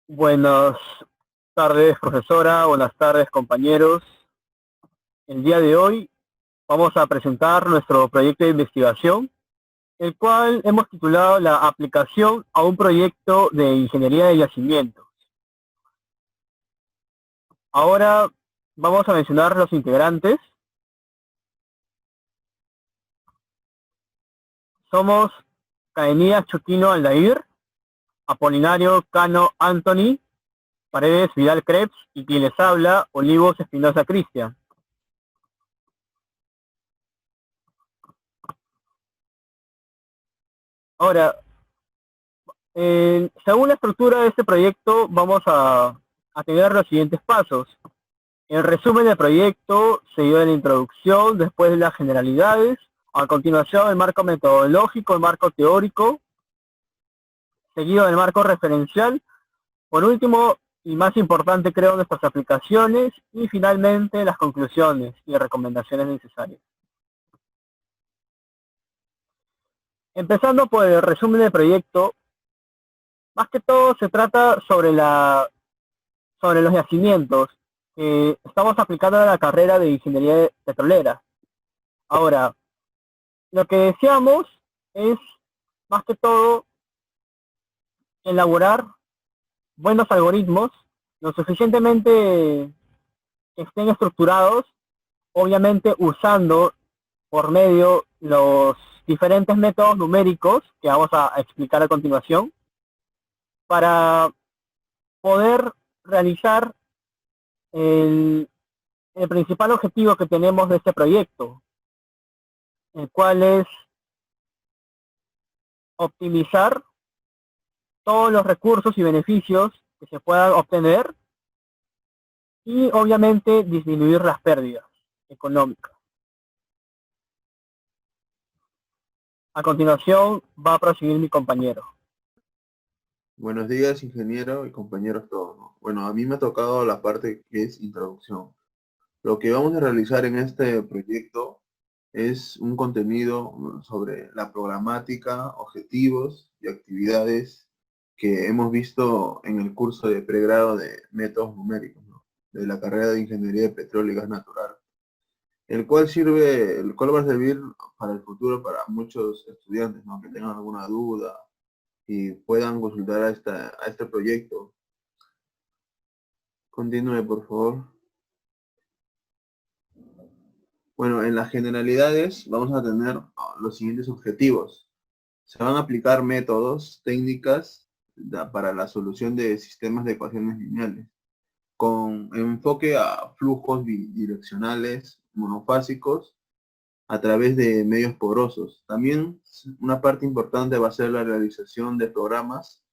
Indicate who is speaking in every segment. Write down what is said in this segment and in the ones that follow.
Speaker 1: Buenas tardes, profesora. Buenas tardes, compañeros. El día de hoy vamos a presentar nuestro proyecto de investigación, el cual hemos titulado la aplicación a un proyecto de ingeniería de yacimientos. Ahora vamos a mencionar los integrantes. Somos Caenías Chuquino Aldair, Apolinario Cano Anthony, Paredes Vidal Krebs y quien les habla, Olivos Espinosa Cristian. Ahora, según la estructura de este proyecto, vamos a tener los siguientes pasos. El resumen del proyecto seguido de la introducción, después de las generalidades, a continuación el marco metodológico, el marco teórico, seguido del marco referencial, por último y más importante creo nuestras aplicaciones y finalmente las conclusiones y recomendaciones necesarias. Empezando por el resumen del proyecto, más que todo se trata sobre los yacimientos que estamos aplicando a la carrera de ingeniería petrolera. Ahora, lo que deseamos es, más que todo, elaborar buenos algoritmos, lo suficientemente que estén estructurados, obviamente usando por medio los diferentes métodos numéricos que vamos a explicar a continuación, para poder realizar el principal objetivo que tenemos de este proyecto, el cual es optimizar todos los recursos y beneficios que se puedan obtener y obviamente disminuir las pérdidas económicas. A continuación va a proseguir mi compañero.
Speaker 2: Buenos días, ingeniero y compañeros todos, ¿no? Bueno, a mí me ha tocado la parte que es introducción. Lo que vamos a realizar en este proyecto es un contenido sobre la programática, objetivos y actividades que hemos visto en el curso de pregrado de métodos numéricos, ¿no? De la carrera de Ingeniería de Petróleo y Gas Natural, el cual va a servir para el futuro para muchos estudiantes, ¿no? Que tengan alguna duda y puedan consultar a este proyecto. Continúe, por favor. Bueno, en las generalidades vamos a tener los siguientes objetivos. Se van a aplicar métodos, técnicas para la solución de sistemas de ecuaciones lineales, con enfoque a flujos bidireccionales monofásicos a través de medios porosos. También una parte importante va a ser la realización de programas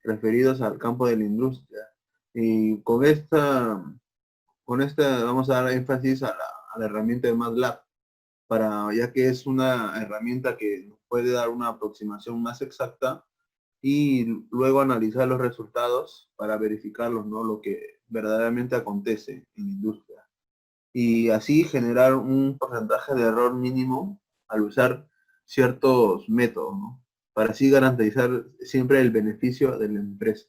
Speaker 2: referidos al campo de la industria. Y con esta vamos a dar énfasis a la herramienta de MATLAB, ya que es una herramienta que nos puede dar una aproximación más exacta y luego analizar los resultados para verificarlos, ¿no? Lo que verdaderamente acontece en la industria. Y así generar un porcentaje de error mínimo al usar ciertos métodos, ¿no? Para así garantizar siempre el beneficio de la empresa.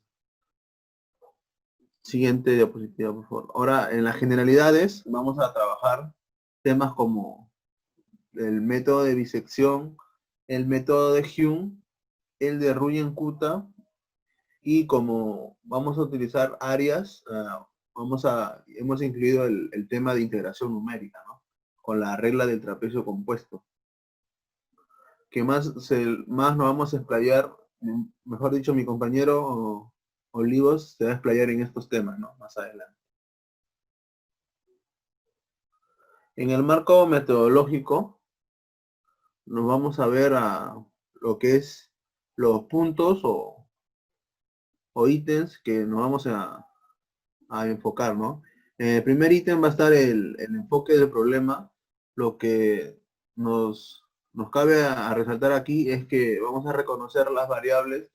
Speaker 2: Siguiente diapositiva, por favor. Ahora, en las generalidades vamos a trabajar temas como el método de bisección, el método de Hume, el de Runge-Kutta, y como vamos a utilizar áreas, hemos incluido el tema de integración numérica, ¿no? Con la regla del trapecio compuesto. Que más nos vamos a explayar, mejor dicho, mi compañero Olivos se va a explayar en estos temas, ¿no? Más adelante. En el marco metodológico, nos vamos a ver a lo que es los puntos o ítems que nos vamos a enfocar, ¿no? En el primer ítem va a estar el enfoque del problema. Lo que nos cabe a resaltar aquí es que vamos a reconocer las variables,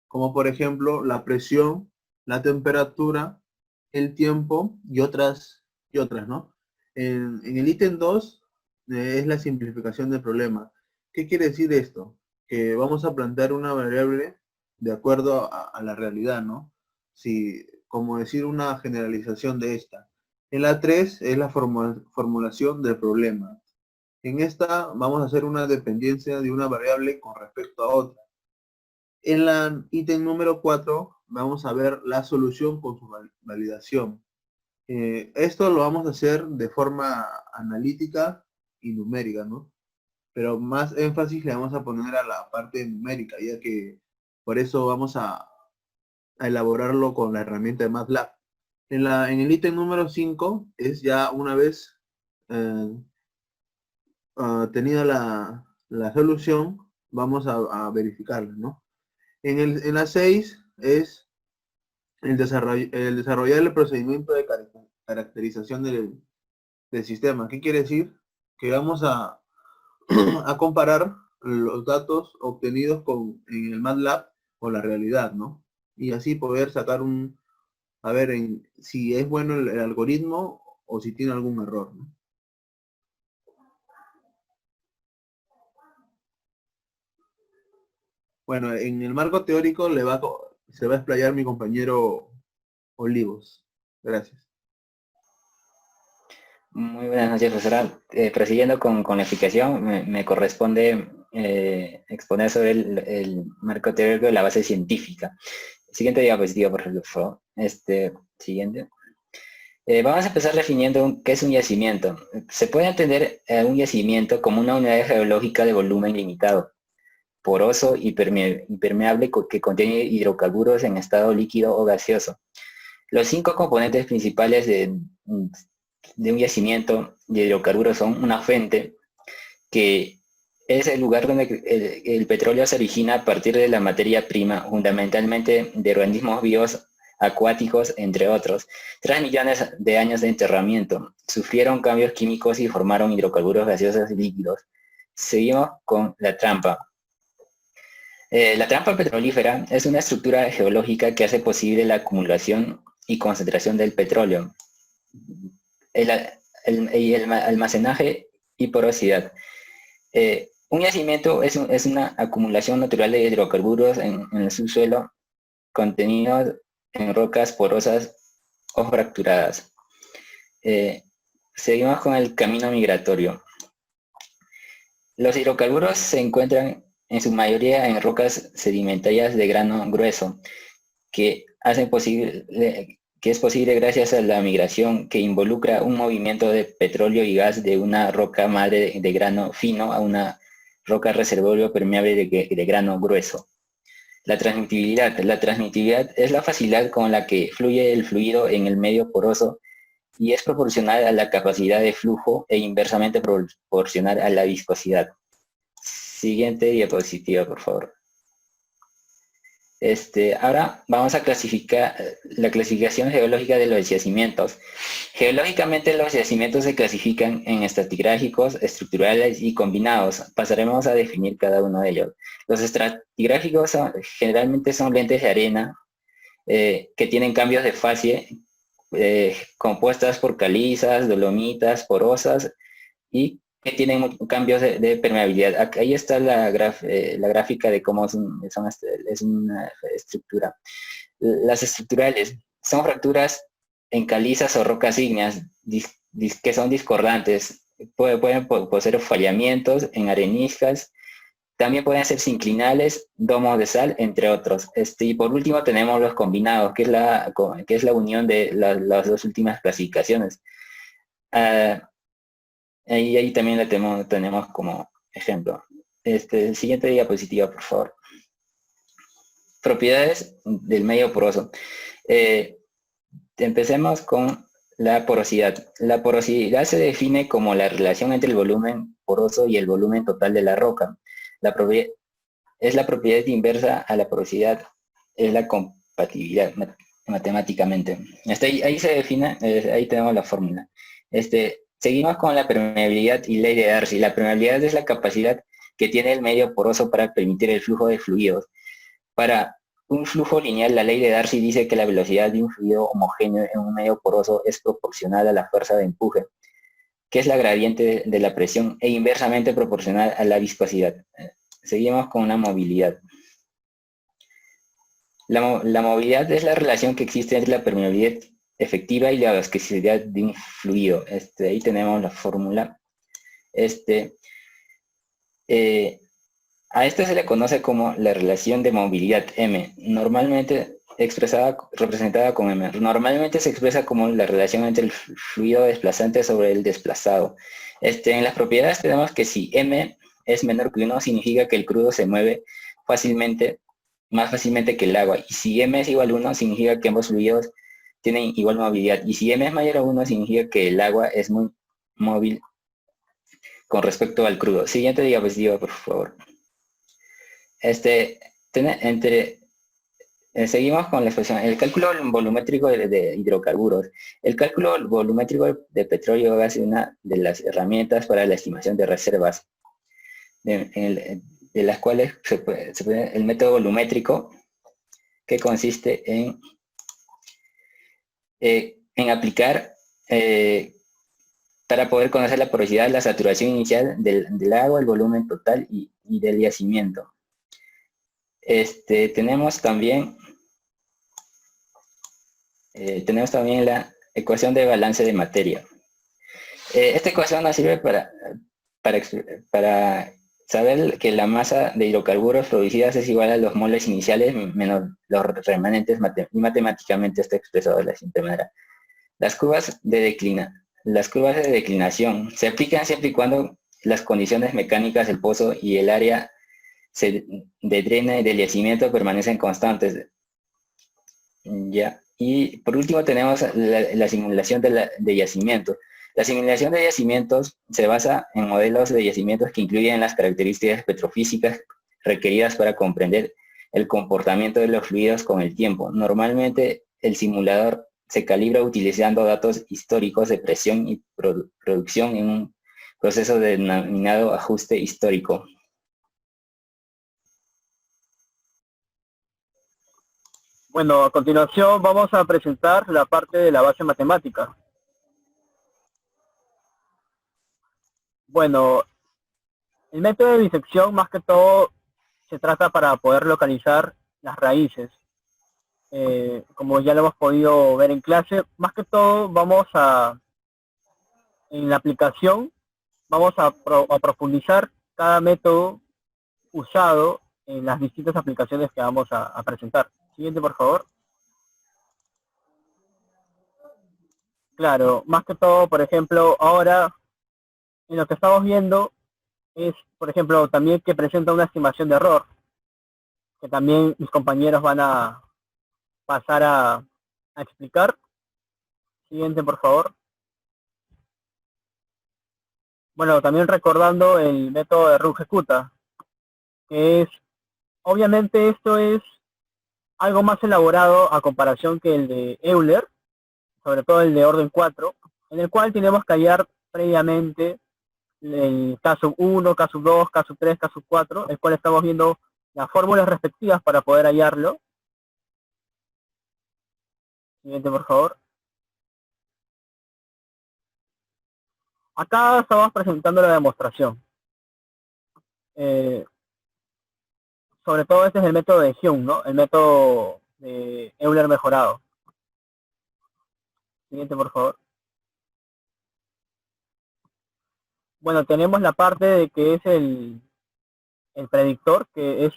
Speaker 2: como por ejemplo la presión, la temperatura, el tiempo y otras, ¿no? En el ítem 2 es la simplificación del problema. ¿Qué quiere decir esto? Que vamos a plantear una variable de acuerdo a la realidad, ¿no? si, como decir una generalización de esta. En la 3 es la formulación del problema. En esta vamos a hacer una dependencia de una variable con respecto a otra. En la ítem número 4 vamos a ver la solución con su validación. Esto lo vamos a hacer de forma analítica y numérica, ¿no? Pero más énfasis le vamos a poner a la parte numérica, ya que por eso vamos a elaborarlo con la herramienta de MATLAB. En el ítem número 5 es ya una vez eh, tenida la solución, vamos a verificarla, ¿no? En la 6 es el desarrollar el procedimiento de caracterización del sistema. ¿Qué quiere decir? Que vamos a comparar los datos obtenidos en el MATLAB con la realidad, ¿no? Y así poder sacar a ver si es bueno el algoritmo o si tiene algún error, ¿no? Bueno, en el marco teórico se va a explayar mi compañero Olivos. Gracias.
Speaker 3: Muy buenas noches, profesora. Prosiguiendo con la explicación, me corresponde exponer sobre el marco teórico de la base científica. Siguiente diapositiva, por favor. Siguiente. Vamos a empezar definiendo qué es un yacimiento. Se puede entender un yacimiento como una unidad geológica de volumen limitado, poroso y permeable que contiene hidrocarburos en estado líquido o gaseoso. Los 5 componentes principales de un yacimiento de hidrocarburos son una fuente, que es el lugar donde el petróleo se origina a partir de la materia prima, fundamentalmente de organismos vivos, acuáticos, entre otros. 3 millones de años de enterramiento sufrieron cambios químicos y formaron hidrocarburos gaseosos y líquidos. Seguimos con la trampa. La trampa petrolífera es una estructura geológica que hace posible la acumulación y concentración del petróleo, el almacenaje y porosidad. Un yacimiento es una acumulación natural de hidrocarburos en el subsuelo contenidos en rocas porosas o fracturadas. Seguimos con el camino migratorio. Los hidrocarburos se encuentran en su mayoría en rocas sedimentarias de grano grueso, que es posible gracias a la migración que involucra un movimiento de petróleo y gas de una roca madre de grano fino a una roca reservorio permeable de grano grueso. La transmitibilidad. La transmitibilidad es la facilidad con la que fluye el fluido en el medio poroso y es proporcional a la capacidad de flujo e inversamente proporcional a la viscosidad. Siguiente diapositiva, por favor. Ahora vamos a clasificar la clasificación geológica de los yacimientos. Geológicamente los yacimientos se clasifican en estratigráficos, estructurales y combinados. Pasaremos a definir cada uno de ellos. Los estratigráficos generalmente son lentes de arena que tienen cambios de fase compuestas por calizas, dolomitas, porosas y que tienen cambios de permeabilidad. Ahí está la gráfica de cómo es una estructura. Las estructurales son fracturas en calizas o rocas ígneas que son discordantes. Pueden poseer fallamientos en areniscas. También pueden ser sinclinales, domos de sal, entre otros. Y por último tenemos los combinados, que es la unión de las dos últimas clasificaciones. Ahí también la tenemos como ejemplo. Siguiente diapositiva, por favor. Propiedades del medio poroso. Empecemos con la porosidad. La porosidad se define como la relación entre el volumen poroso y el volumen total de la roca. Es la propiedad inversa a la porosidad, es la compatibilidad matemáticamente. Ahí se define, ahí tenemos la fórmula. Seguimos con la permeabilidad y ley de Darcy. La permeabilidad es la capacidad que tiene el medio poroso para permitir el flujo de fluidos. Para un flujo lineal, la ley de Darcy dice que la velocidad de un fluido homogéneo en un medio poroso es proporcional a la fuerza de empuje, que es la gradiente de la presión, e inversamente proporcional a la viscosidad. Seguimos con una movilidad. La movilidad es la relación que existe entre la permeabilidad efectiva y la viscosidad de un fluido. Ahí tenemos la fórmula. A esto se le conoce como la relación de movilidad M, normalmente representada con M. Normalmente se expresa como la relación entre el fluido desplazante sobre el desplazado. En las propiedades tenemos que si M es menor que 1, significa que el crudo se mueve más fácilmente que el agua. Y si M es igual a 1, significa que ambos fluidos tienen igual movilidad. Y si M es mayor a 1, significa que el agua es muy móvil con respecto al crudo. Siguiente diapositiva, por favor. Seguimos con la expresión. El cálculo volumétrico de hidrocarburos. El cálculo volumétrico de petróleo gas es una de las herramientas para la estimación de reservas, de las cuales se puede el método volumétrico, que consiste en aplicar para poder conocer la porosidad, la saturación inicial del agua, el volumen total y del yacimiento. Tenemos también la ecuación de balance de materia. Esta ecuación nos sirve para saber que la masa de hidrocarburos producidas es igual a los moles iniciales menos los remanentes, y matemáticamente está expresado de la siguiente manera. Las curvas de declinación se aplican siempre y cuando las condiciones mecánicas del pozo y el área de drena y del yacimiento permanecen constantes. ¿Ya? Y por último tenemos la simulación de yacimientos. La simulación de yacimientos se basa en modelos de yacimientos que incluyen las características petrofísicas requeridas para comprender el comportamiento de los fluidos con el tiempo. Normalmente el simulador se calibra utilizando datos históricos de presión y producción en un proceso denominado ajuste histórico.
Speaker 1: Bueno, a continuación vamos a presentar la parte de la base matemática. Bueno, el método de disección más que todo se trata para poder localizar las raíces. Como ya lo hemos podido ver en clase, más que todo en la aplicación, vamos a profundizar cada método usado en las distintas aplicaciones que vamos a presentar. Siguiente, por favor. Claro, más que todo, por ejemplo, ahora en lo que estamos viendo es, por ejemplo, también que presenta una estimación de error, que también mis compañeros van a pasar a explicar. Siguiente, por favor. Bueno, también recordando el método de Runge-Kutta, que es, obviamente esto es algo más elaborado a comparación que el de Euler, sobre todo el de orden 4, en el cual tenemos que hallar previamente el caso 1, caso 2, caso 3, caso 4, el cual estamos viendo las fórmulas respectivas para poder hallarlo. Siguiente, por favor. Acá estamos presentando la demostración. Sobre todo este es el método de Hume, ¿no? El método de Euler mejorado. Siguiente, por favor. Bueno, tenemos la parte de que es el predictor, que es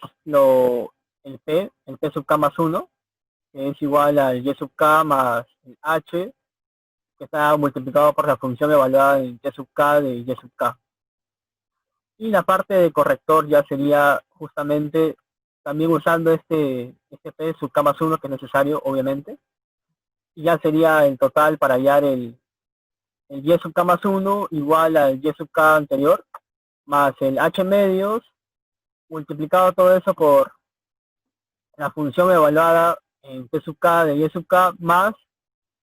Speaker 1: el P sub k más 1, que es igual al Y sub k más el H, que está multiplicado por la función evaluada en Y sub k de Y sub k. Y la parte de corrector ya sería justamente también usando este P sub k más 1, que es necesario, obviamente. Y ya sería el total para hallar el Y sub k más 1 igual al Y sub k anterior, más el H medios, multiplicado todo eso por la función evaluada en T sub k de Y sub k, más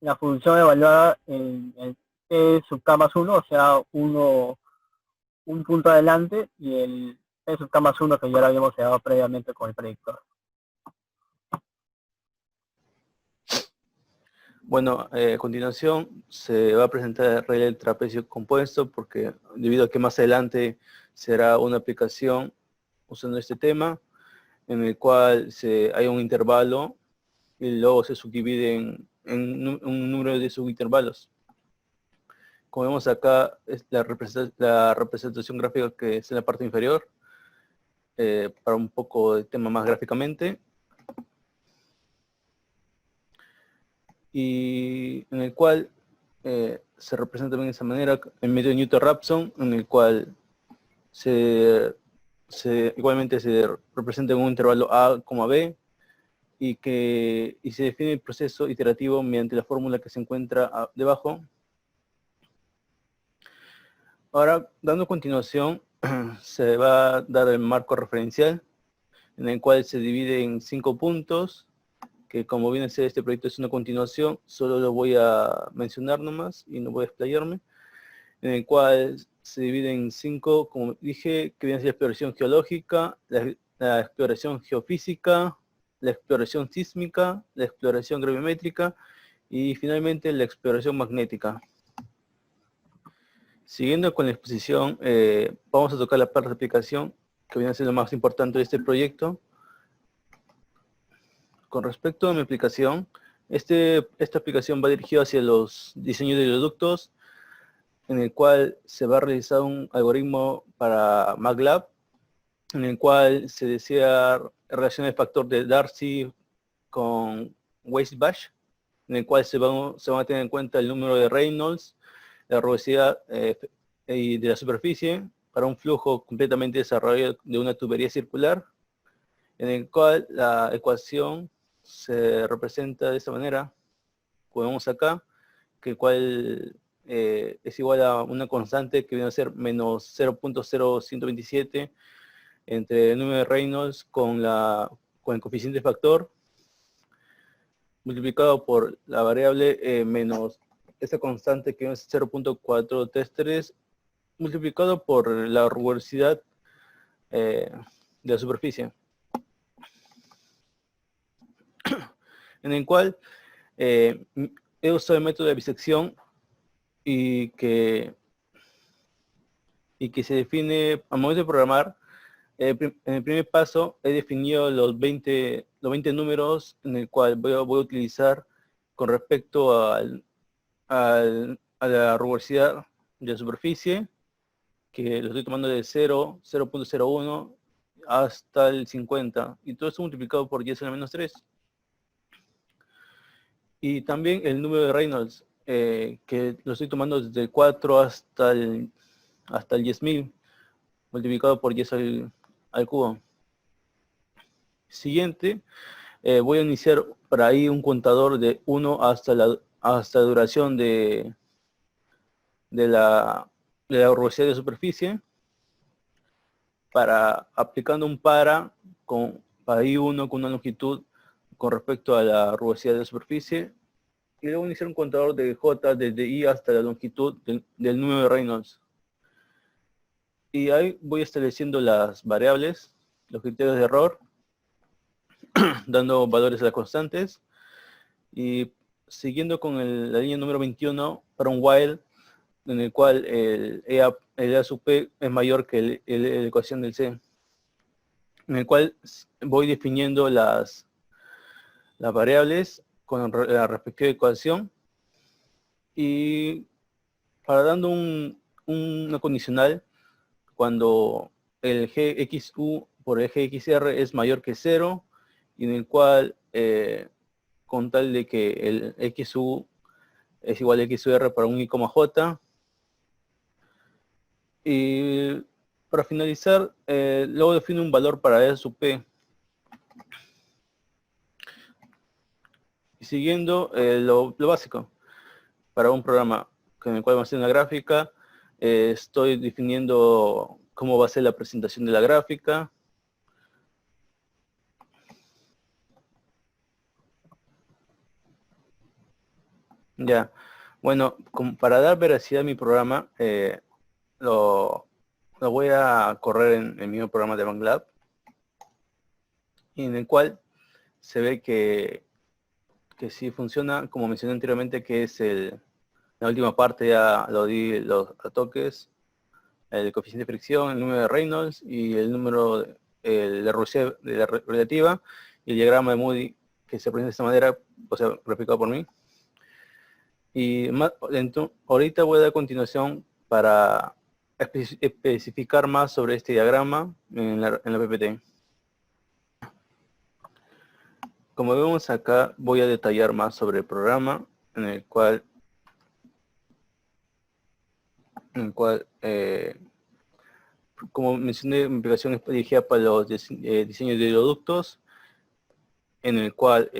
Speaker 1: la función evaluada en el T sub k más 1, o sea, un punto adelante, y el T sub k más 1 que ya lo habíamos dado previamente con el predictor.
Speaker 4: Bueno, a continuación se va a presentar el regla del trapecio compuesto, porque debido a que más adelante será una aplicación usando este tema, en el cual hay un intervalo y luego se subdivide en un número de subintervalos. Como vemos acá, es la representación gráfica que es en la parte inferior, para un poco de tema más gráficamente. Y en el cual se representa también de esa manera el medio de Newton-Raphson, en el cual igualmente se representa en un intervalo A, B, y se define el proceso iterativo mediante la fórmula que se encuentra debajo. Ahora, dando continuación, se va a dar el marco referencial, en el cual se divide en 5 puntos, que como viene a ser este proyecto es una continuación, solo lo voy a mencionar nomás y no voy a explayarme, en el cual se divide en 5, como dije, que viene a ser la exploración geológica, la exploración geofísica, la exploración sísmica, la exploración gravimétrica y finalmente la exploración magnética. Siguiendo con la exposición, vamos a tocar la parte de aplicación, que viene a ser lo más importante de este proyecto. Con respecto a mi aplicación, esta aplicación va dirigida hacia los diseños de oleoductos, en el cual se va a realizar un algoritmo para MATLAB, en el cual se desea relacionar el factor de Darcy con Weiss-Bash, en el cual se van a tener en cuenta el número de Reynolds, la rugosidad y de la superficie para un flujo completamente desarrollado de una tubería circular, en el cual la ecuación se representa de esta manera, como vemos acá, que el cual es igual a una constante que viene a ser menos 0.0127 entre el número de Reynolds con el coeficiente factor, multiplicado por la variable menos esta constante que es 0.433, multiplicado por la rugosidad de la superficie, en el cual he usado el método de bisección y que se define al momento de programar. En el primer paso he definido los 20 números en el cual voy a utilizar con respecto a la rugosidad de la superficie, que lo estoy tomando de 0, 0.01 hasta el 50, y todo esto multiplicado por 10 a la menos 3. Y también el número de Reynolds, que lo estoy tomando desde el 4 hasta el 10.000, multiplicado por 10 al cubo. Siguiente, voy a iniciar por ahí un contador de 1 hasta la duración de la rugosidad de superficie, aplicando un para I1 con una longitud con respecto a la rugosidad de la superficie, y luego iniciar un contador de J desde I hasta la longitud del número de Reynolds. Y ahí voy estableciendo las variables, los criterios de error, dando valores a las constantes, y siguiendo con la línea número 21 para un while, en el cual el A sub P es mayor que la ecuación del C, en el cual voy definiendo las variables con la respectiva ecuación, y para dando una condicional cuando el GXU por el GXR es mayor que 0, y en el cual con tal de que el XU es igual a XUR para un I, J. Y para finalizar, luego defino un valor para E sub P. Y siguiendo lo básico para un programa con el cual vamos a hacer una gráfica, estoy definiendo cómo va a ser la presentación de la gráfica. Ya, bueno, para dar veracidad a mi programa, lo voy a correr en el mismo programa de MATLAB, y en el cual se ve que sí funciona, como mencioné anteriormente, que es la última parte, ya lo di a toques, el coeficiente de fricción, el número de Reynolds y el número de la rugosidad relativa, y el diagrama de Moody, que se presenta de esta manera, o sea, replicado por mí. Y ahorita voy a dar a continuación para especificar más sobre este diagrama en la PPT. Como vemos acá, voy a detallar más sobre el programa en el cual como mencioné, mi aplicación es dirigida para los diseños de hidroductos, en el cual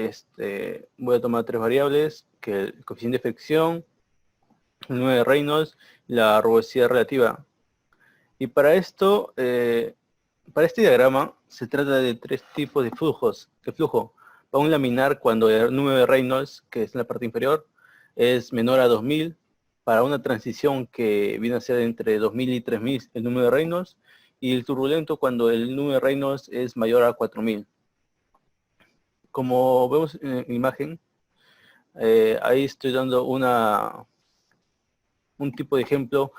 Speaker 4: voy a tomar 3 variables, que el coeficiente de fricción, el número de Reynolds, la rugosidad relativa. Y para esto, para este diagrama, se trata de 3 tipos de flujo. Para un laminar, cuando el número de Reynolds, que es en la parte inferior, es menor a 2000, para una transición que viene a ser entre 2000 y 3000 el número de Reynolds, y el turbulento cuando el número de Reynolds es mayor a 4000. Como vemos en la imagen, ahí estoy dando un tipo de ejemplo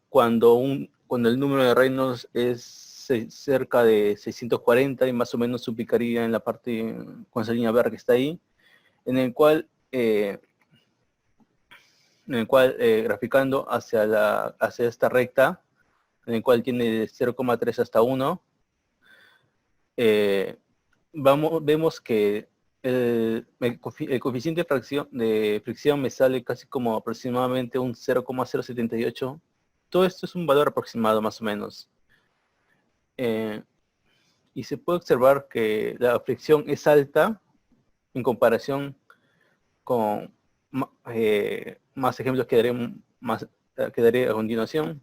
Speaker 4: cuando el número de Reynolds es cerca de 640 y más o menos se ubicaría en la parte con esa línea verde que está ahí, en el cual graficando hacia esta recta, en el cual tiene de 0,3 hasta 1, vemos que el coeficiente de fricción me sale casi como aproximadamente un 0,078. Todo esto es un valor aproximado más o menos. Y se puede observar que la fricción es alta en comparación con más ejemplos que daré a continuación.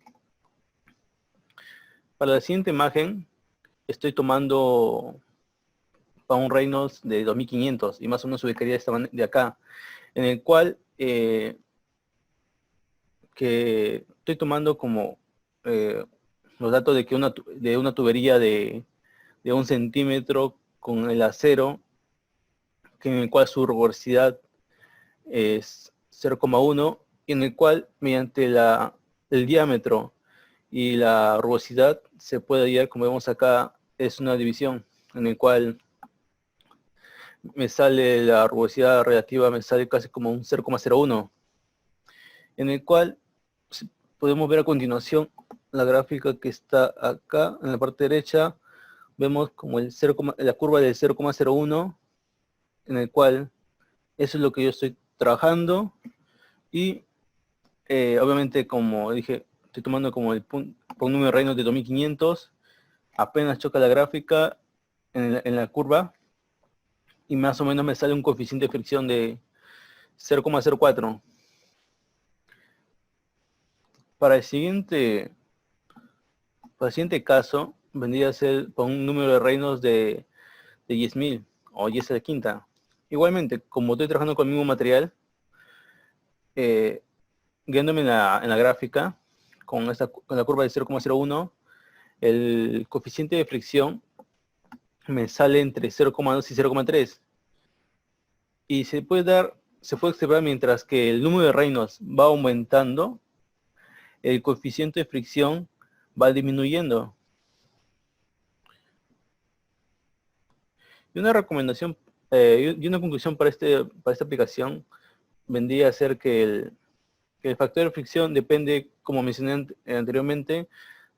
Speaker 4: Para la siguiente imagen estoy tomando para un Reynolds de 2500 y más o menos ubicaría de acá, en el cual que estoy tomando como los datos de que una tubería de 1 centímetro con el acero, en el cual su rugosidad es 0,1 y en el cual mediante el diámetro y la rugosidad se puede hallar, como vemos acá, es una división en el cual me sale la rugosidad relativa, me sale casi como un 0,01, en el cual podemos ver a continuación la gráfica que está acá en la parte derecha. Vemos como la curva del 0,01, en el cual eso es lo que yo estoy trabajando. Y obviamente, como dije, estoy tomando como un número de Reynolds de 2500. Apenas choca la gráfica en la curva y más o menos me sale un coeficiente de fricción de 0,04. Para el siguiente caso, vendría a ser con un número de Reynolds de 10.000 o 10 a la quinta. Igualmente, como estoy trabajando con el mismo material, guiándome en la gráfica, con la curva de 0,01, el coeficiente de fricción me sale entre 0,2 y 0,3. Y se puede observar mientras que el número de Reynolds va aumentando, el coeficiente de fricción va disminuyendo. Y una recomendación y una conclusión para esta aplicación vendría a ser que el factor de fricción depende, como mencioné anteriormente,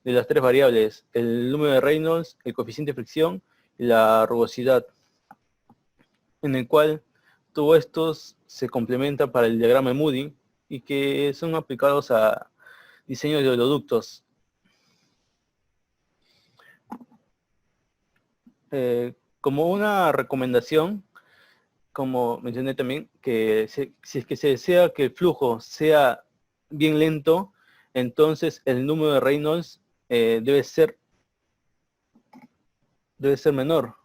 Speaker 4: de las 3 variables: el número de Reynolds, el coeficiente de fricción y la rugosidad, en el cual todos estos se complementan para el diagrama de Moody y que son aplicados a diseño de oleoductos. Como una recomendación, como mencioné también, que si es que se desea que el flujo sea bien lento, entonces el número de Reynolds debe ser menor,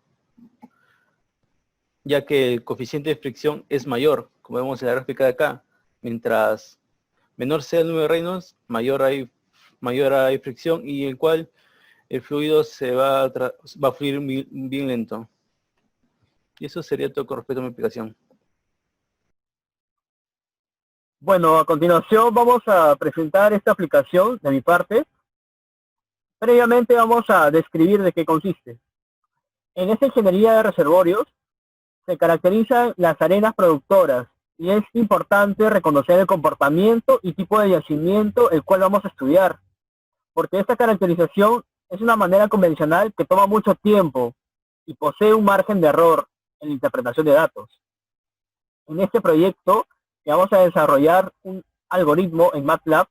Speaker 4: ya que el coeficiente de fricción es mayor, como vemos en la gráfica de acá. Mientras menor sea el número de Reynolds, mayor hay fricción, y el cual el fluido va a fluir bien lento. Y eso sería todo con respecto a mi aplicación.
Speaker 1: Bueno, a continuación vamos a presentar esta aplicación de mi parte. Previamente vamos a describir de qué consiste. En esta ingeniería de reservorios se caracterizan las arenas productoras y es importante reconocer el comportamiento y tipo de yacimiento el cual vamos a estudiar, porque esta caracterización es una manera convencional que toma mucho tiempo y posee un margen de error en la interpretación de datos. En este proyecto que vamos a desarrollar un algoritmo en MATLAB,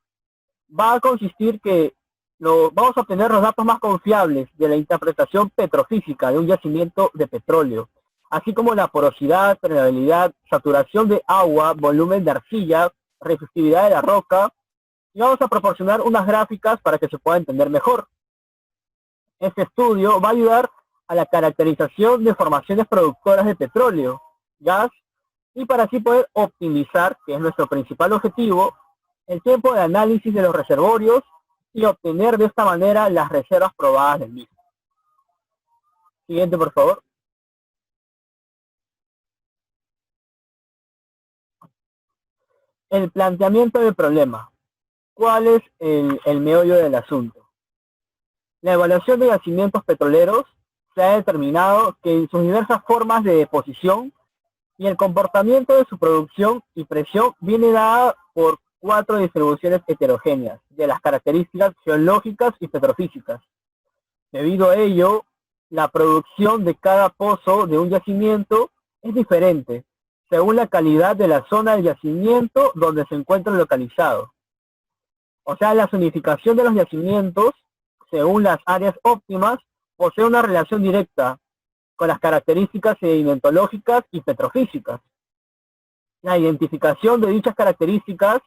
Speaker 1: va a consistir que vamos a obtener los datos más confiables de la interpretación petrofísica de un yacimiento de petróleo, así como la porosidad, permeabilidad, saturación de agua, volumen de arcilla, resistividad de la roca, y vamos a proporcionar unas gráficas para que se pueda entender mejor. Este estudio va a ayudar a la caracterización de formaciones productoras de petróleo, gas, y para así poder optimizar, que es nuestro principal objetivo, el tiempo de análisis de los reservorios y obtener de esta manera las reservas probadas del mismo. Siguiente, por favor. El planteamiento del problema. ¿Cuál es el meollo del asunto? La evaluación de yacimientos petroleros se ha determinado que en sus diversas formas de deposición y el comportamiento de su producción y presión viene dada por 4 distribuciones heterogéneas de las características geológicas y petrofísicas. Debido a ello, la producción de cada pozo de un yacimiento es diferente, según la calidad de la zona del yacimiento donde se encuentra localizado. O sea, la zonificación de los yacimientos, según las áreas óptimas, posee una relación directa con las características sedimentológicas y petrofísicas. La identificación de dichas características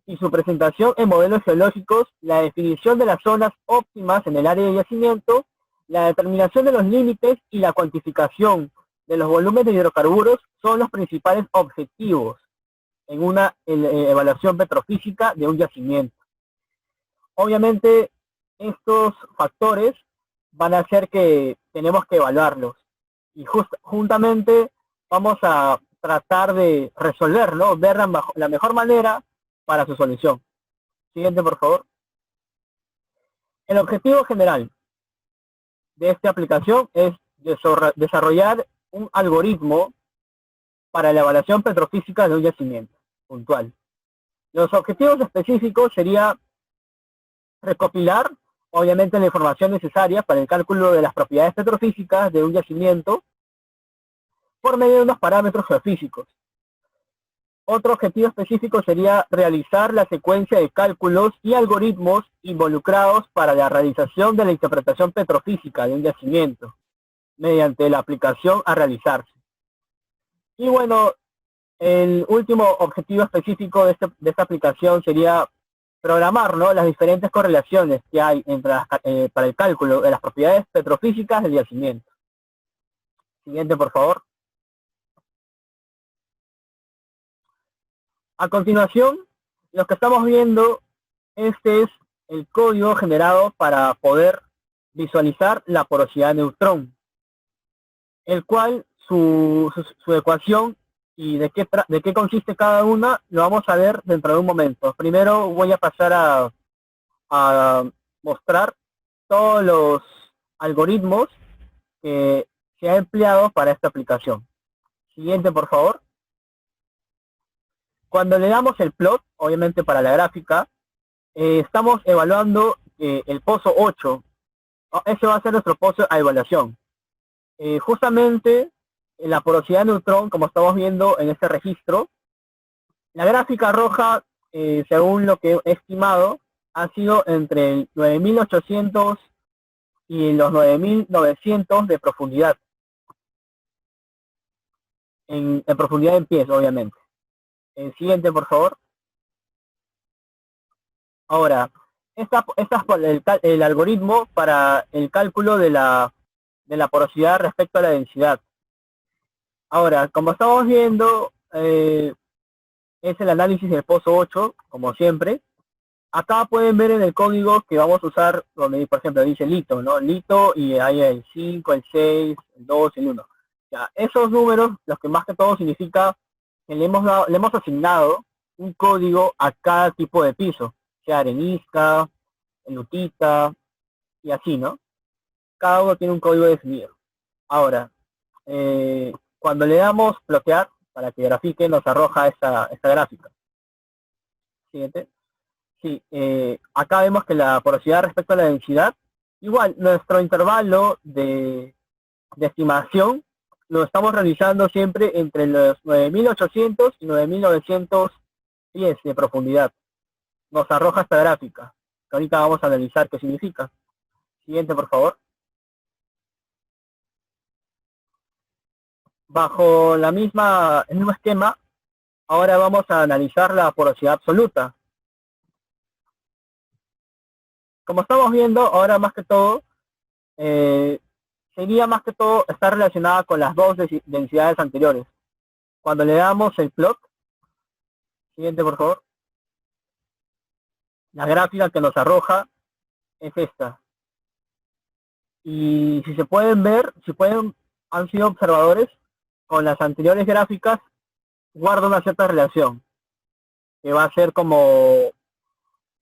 Speaker 1: y su presentación en modelos geológicos, la definición de las zonas óptimas en el área de yacimiento, la determinación de los límites y la cuantificación de los volúmenes de hidrocarburos son los principales objetivos en una evaluación petrofísica de un yacimiento. Obviamente, estos factores van a hacer que tenemos que evaluarlos y juntamente vamos a tratar de resolverlo, ver la mejor manera para su solución. Siguiente, por favor. El objetivo general de esta aplicación es desarrollar un algoritmo para la evaluación petrofísica de un yacimiento puntual. Los objetivos específicos sería recopilar, obviamente, la información necesaria para el cálculo de las propiedades petrofísicas de un yacimiento por medio de unos parámetros geofísicos. Otro objetivo específico sería realizar la secuencia de cálculos y algoritmos involucrados para la realización de la interpretación petrofísica de un yacimiento, mediante la aplicación a realizarse. Y bueno, el último objetivo específico de esta aplicación sería programar, ¿no?, las diferentes correlaciones que hay entre para el cálculo de las propiedades petrofísicas del yacimiento. Siguiente, por favor. A continuación, lo que estamos viendo, este es el código generado para poder visualizar la porosidad de neutrón, el cual su ecuación y de qué consiste cada una lo vamos a ver dentro de un momento. Primero voy a pasar a mostrar todos los algoritmos que se ha empleado para esta aplicación. Siguiente, por favor. Cuando le damos el plot, obviamente para la gráfica, estamos evaluando el pozo 8. Ese va a ser nuestro pozo a evaluación. Justamente la porosidad de neutrón, como estamos viendo en este registro, la gráfica roja, según lo que he estimado, ha sido entre el 9800 y los 9900 de profundidad. En profundidad en pies, obviamente. Siguiente, por favor. Ahora, el algoritmo para el cálculo de la porosidad respecto a la densidad. Ahora, como estamos viendo, es el análisis del pozo 8, como siempre. Acá pueden ver en el código que vamos a usar, donde por ejemplo dice lito, ¿no? Lito, y hay el 5, el 6, el 2, el 1. Ya, esos números, los que más que todo significa que le hemos asignado un código a cada tipo de piso, sea arenisca, lutita, y así, ¿no? Cada uno tiene un código definido. Ahora, Cuando le damos plotear, para que grafique, nos arroja esta gráfica. Siguiente. Sí, acá vemos que la porosidad respecto a la densidad, igual, nuestro intervalo de estimación lo estamos realizando siempre entre los 9.800 y 9.900 pies de profundidad. Nos arroja esta gráfica, que ahorita vamos a analizar qué significa. Siguiente, por favor. Bajo el mismo esquema, ahora vamos a analizar la porosidad absoluta. Como estamos viendo, ahora más que todo, sería más que todo estar relacionada con las dos densidades anteriores. Cuando le damos el plot, siguiente por favor, la gráfica que nos arroja es esta. Y si se pueden ver, han sido observadores, con las anteriores gráficas guarda una cierta relación, que va a ser como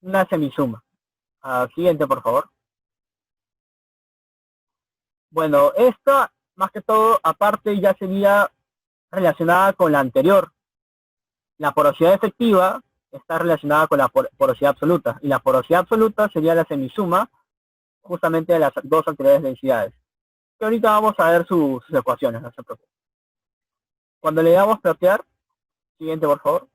Speaker 1: una semisuma. Siguiente, por favor. Bueno, esta, más que todo, aparte ya sería relacionada con la anterior. La porosidad efectiva está relacionada con la porosidad absoluta, y la porosidad absoluta sería la semisuma justamente de las dos anteriores densidades. Que ahorita vamos a ver sus ecuaciones, no se preocupen. Cuando le damos plotear, siguiente por favor.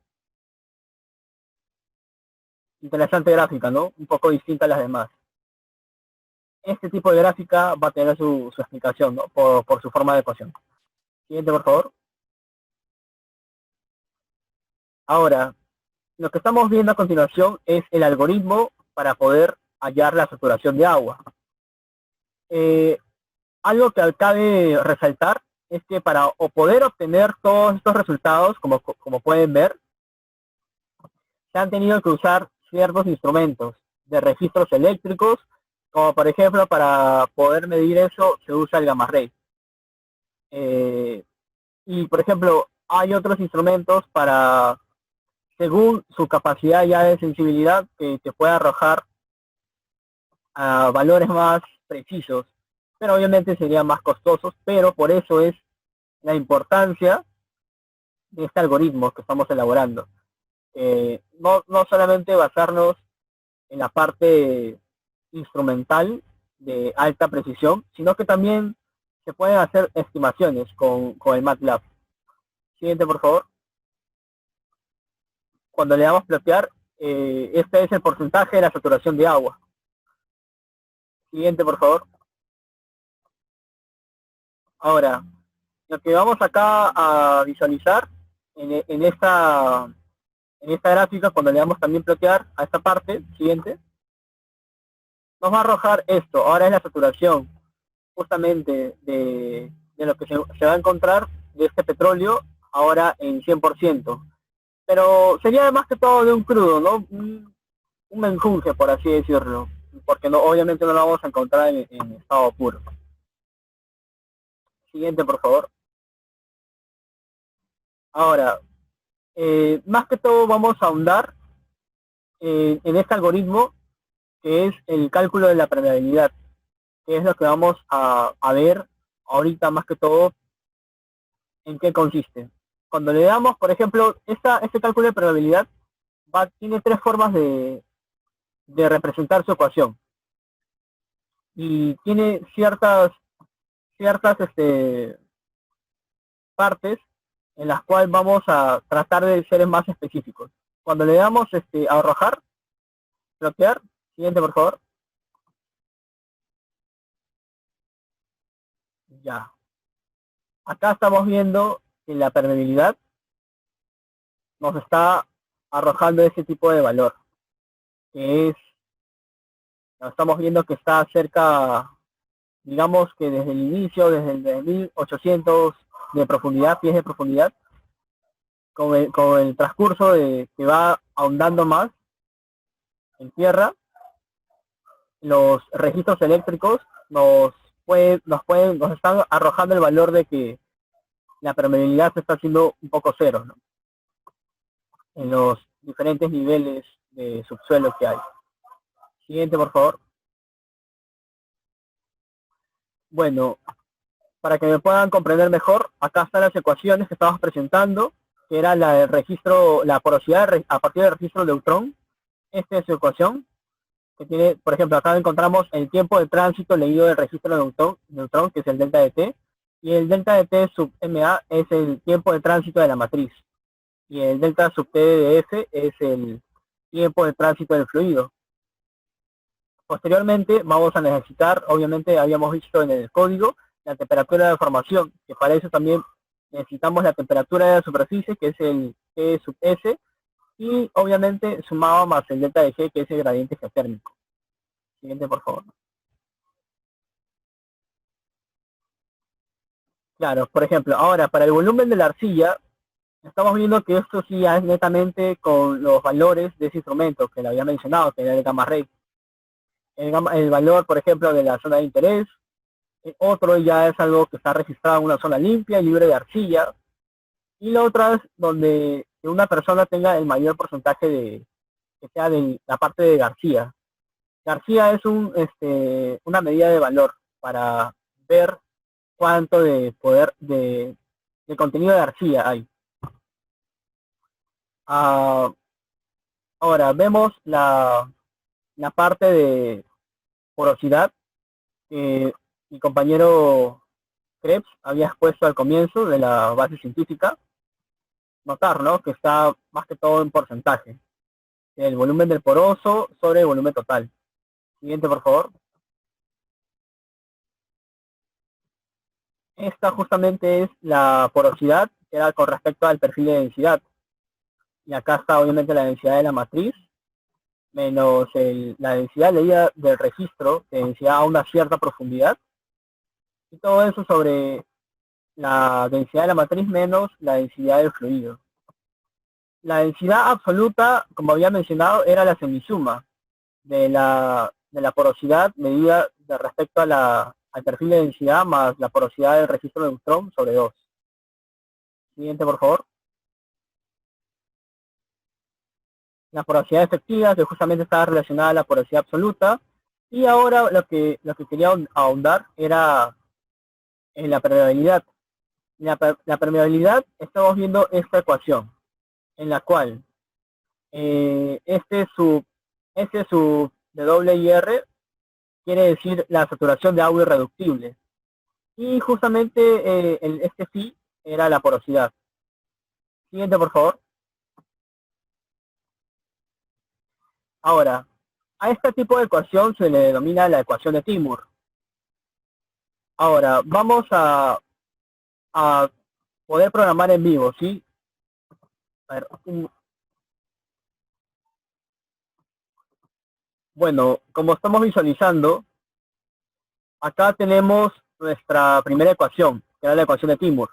Speaker 1: Interesante gráfica, ¿no? Un poco distinta a las demás. Este tipo de gráfica va a tener su explicación, ¿no? Por su forma de ecuación. Siguiente por favor. Ahora, lo que estamos viendo a continuación es el algoritmo para poder hallar la saturación de agua. Algo que cabe resaltar es que para poder obtener todos estos resultados, como pueden ver, se han tenido que usar ciertos instrumentos de registros eléctricos, como por ejemplo para poder medir eso se usa el gamma ray. Y por ejemplo, hay otros instrumentos para, según su capacidad ya de sensibilidad, que te puede arrojar a valores más precisos, pero obviamente serían más costosos, pero por eso es la importancia de este algoritmo que estamos elaborando. No solamente basarnos en la parte instrumental de alta precisión, sino que también se pueden hacer estimaciones con el MATLAB. Siguiente, por favor. Cuando le damos plotear, este es el porcentaje de la saturación de agua. Siguiente, por favor. Ahora, lo que vamos acá a visualizar en esta gráfica, cuando le damos también plotear a esta parte, siguiente, nos va a arrojar esto. Ahora es la saturación justamente de lo que se va a encontrar de este petróleo ahora en 100%. Pero sería más que todo de un crudo, ¿no? Un menjunje, por así decirlo, porque obviamente no lo vamos a encontrar en estado puro. Siguiente, por favor. Ahora, más que todo vamos a ahondar en este algoritmo, que es el cálculo de la permeabilidad, que es lo que vamos a ver ahorita más que todo en qué consiste. Cuando le damos, por ejemplo, este cálculo de permeabilidad tiene tres formas de representar su ecuación. Y tiene ciertas partes en las cuales vamos a tratar de ser más específicos. Cuando le damos a arrojar, bloquear, siguiente por favor. Ya. Acá estamos viendo que la permeabilidad nos está arrojando ese tipo de valor, que estamos viendo que está cerca, digamos que desde el inicio, desde el 1800 de profundidad, pies de profundidad, con el transcurso que va ahondando más en tierra, los registros eléctricos nos están arrojando el valor de que la permeabilidad se está haciendo un poco cero, ¿no? En los diferentes niveles de subsuelo que hay. Siguiente, por favor. Bueno, para que me puedan comprender mejor, acá están las ecuaciones que estamos presentando, que era la del registro, la porosidad a partir del registro neutrón. Esta es su ecuación, que tiene, por ejemplo, acá encontramos el tiempo de tránsito leído del registro neutrón, que es el delta de t, y el delta de t sub ma es el tiempo de tránsito de la matriz, y el delta sub t de f es el tiempo de tránsito del fluido. Posteriormente vamos a necesitar, obviamente habíamos visto en el código, la temperatura de formación, que para eso también necesitamos la temperatura de la superficie, que es el T sub S, y obviamente sumado más el delta de G, que es el gradiente geotérmico. Siguiente, por favor. Claro, por ejemplo, ahora para el volumen de la arcilla, estamos viendo que esto sí ya es netamente con los valores de ese instrumento que le había mencionado, que era el gamma ray. El valor, por ejemplo, de la zona de interés. Otro ya es algo que está registrado en una zona limpia, libre de arcilla. Y la otra es donde una persona tenga el mayor porcentaje de, que sea de la parte de García. García es una medida de valor para ver cuánto de poder de contenido de arcilla hay. Ahora vemos la parte de porosidad que mi compañero Krebs había expuesto al comienzo de la base científica. Notar, ¿no?, que está más que todo en porcentaje. El volumen del poroso sobre el volumen total. Siguiente, por favor. Esta justamente es la porosidad, que era con respecto al perfil de densidad. Y acá está obviamente la densidad de la matriz, menos la densidad leída del registro, de densidad a una cierta profundidad. Y todo eso sobre la densidad de la matriz menos la densidad del fluido. La densidad absoluta, como había mencionado, era la semisuma de la porosidad medida de respecto a al perfil de densidad más la porosidad del registro de neutrón sobre 2. Siguiente, por favor. La porosidad efectiva, que justamente estaba relacionada a la porosidad absoluta. Y ahora lo que quería ahondar era en la permeabilidad. La permeabilidad, estamos viendo esta ecuación, en la cual este sub WIR quiere decir la saturación de agua irreductible. Y justamente este phi era la porosidad. Siguiente, por favor. Ahora, a este tipo de ecuación se le denomina la ecuación de Timur. Ahora, vamos a poder programar en vivo, ¿sí? A ver, bueno, como estamos visualizando, acá tenemos nuestra primera ecuación, que era la ecuación de Timur.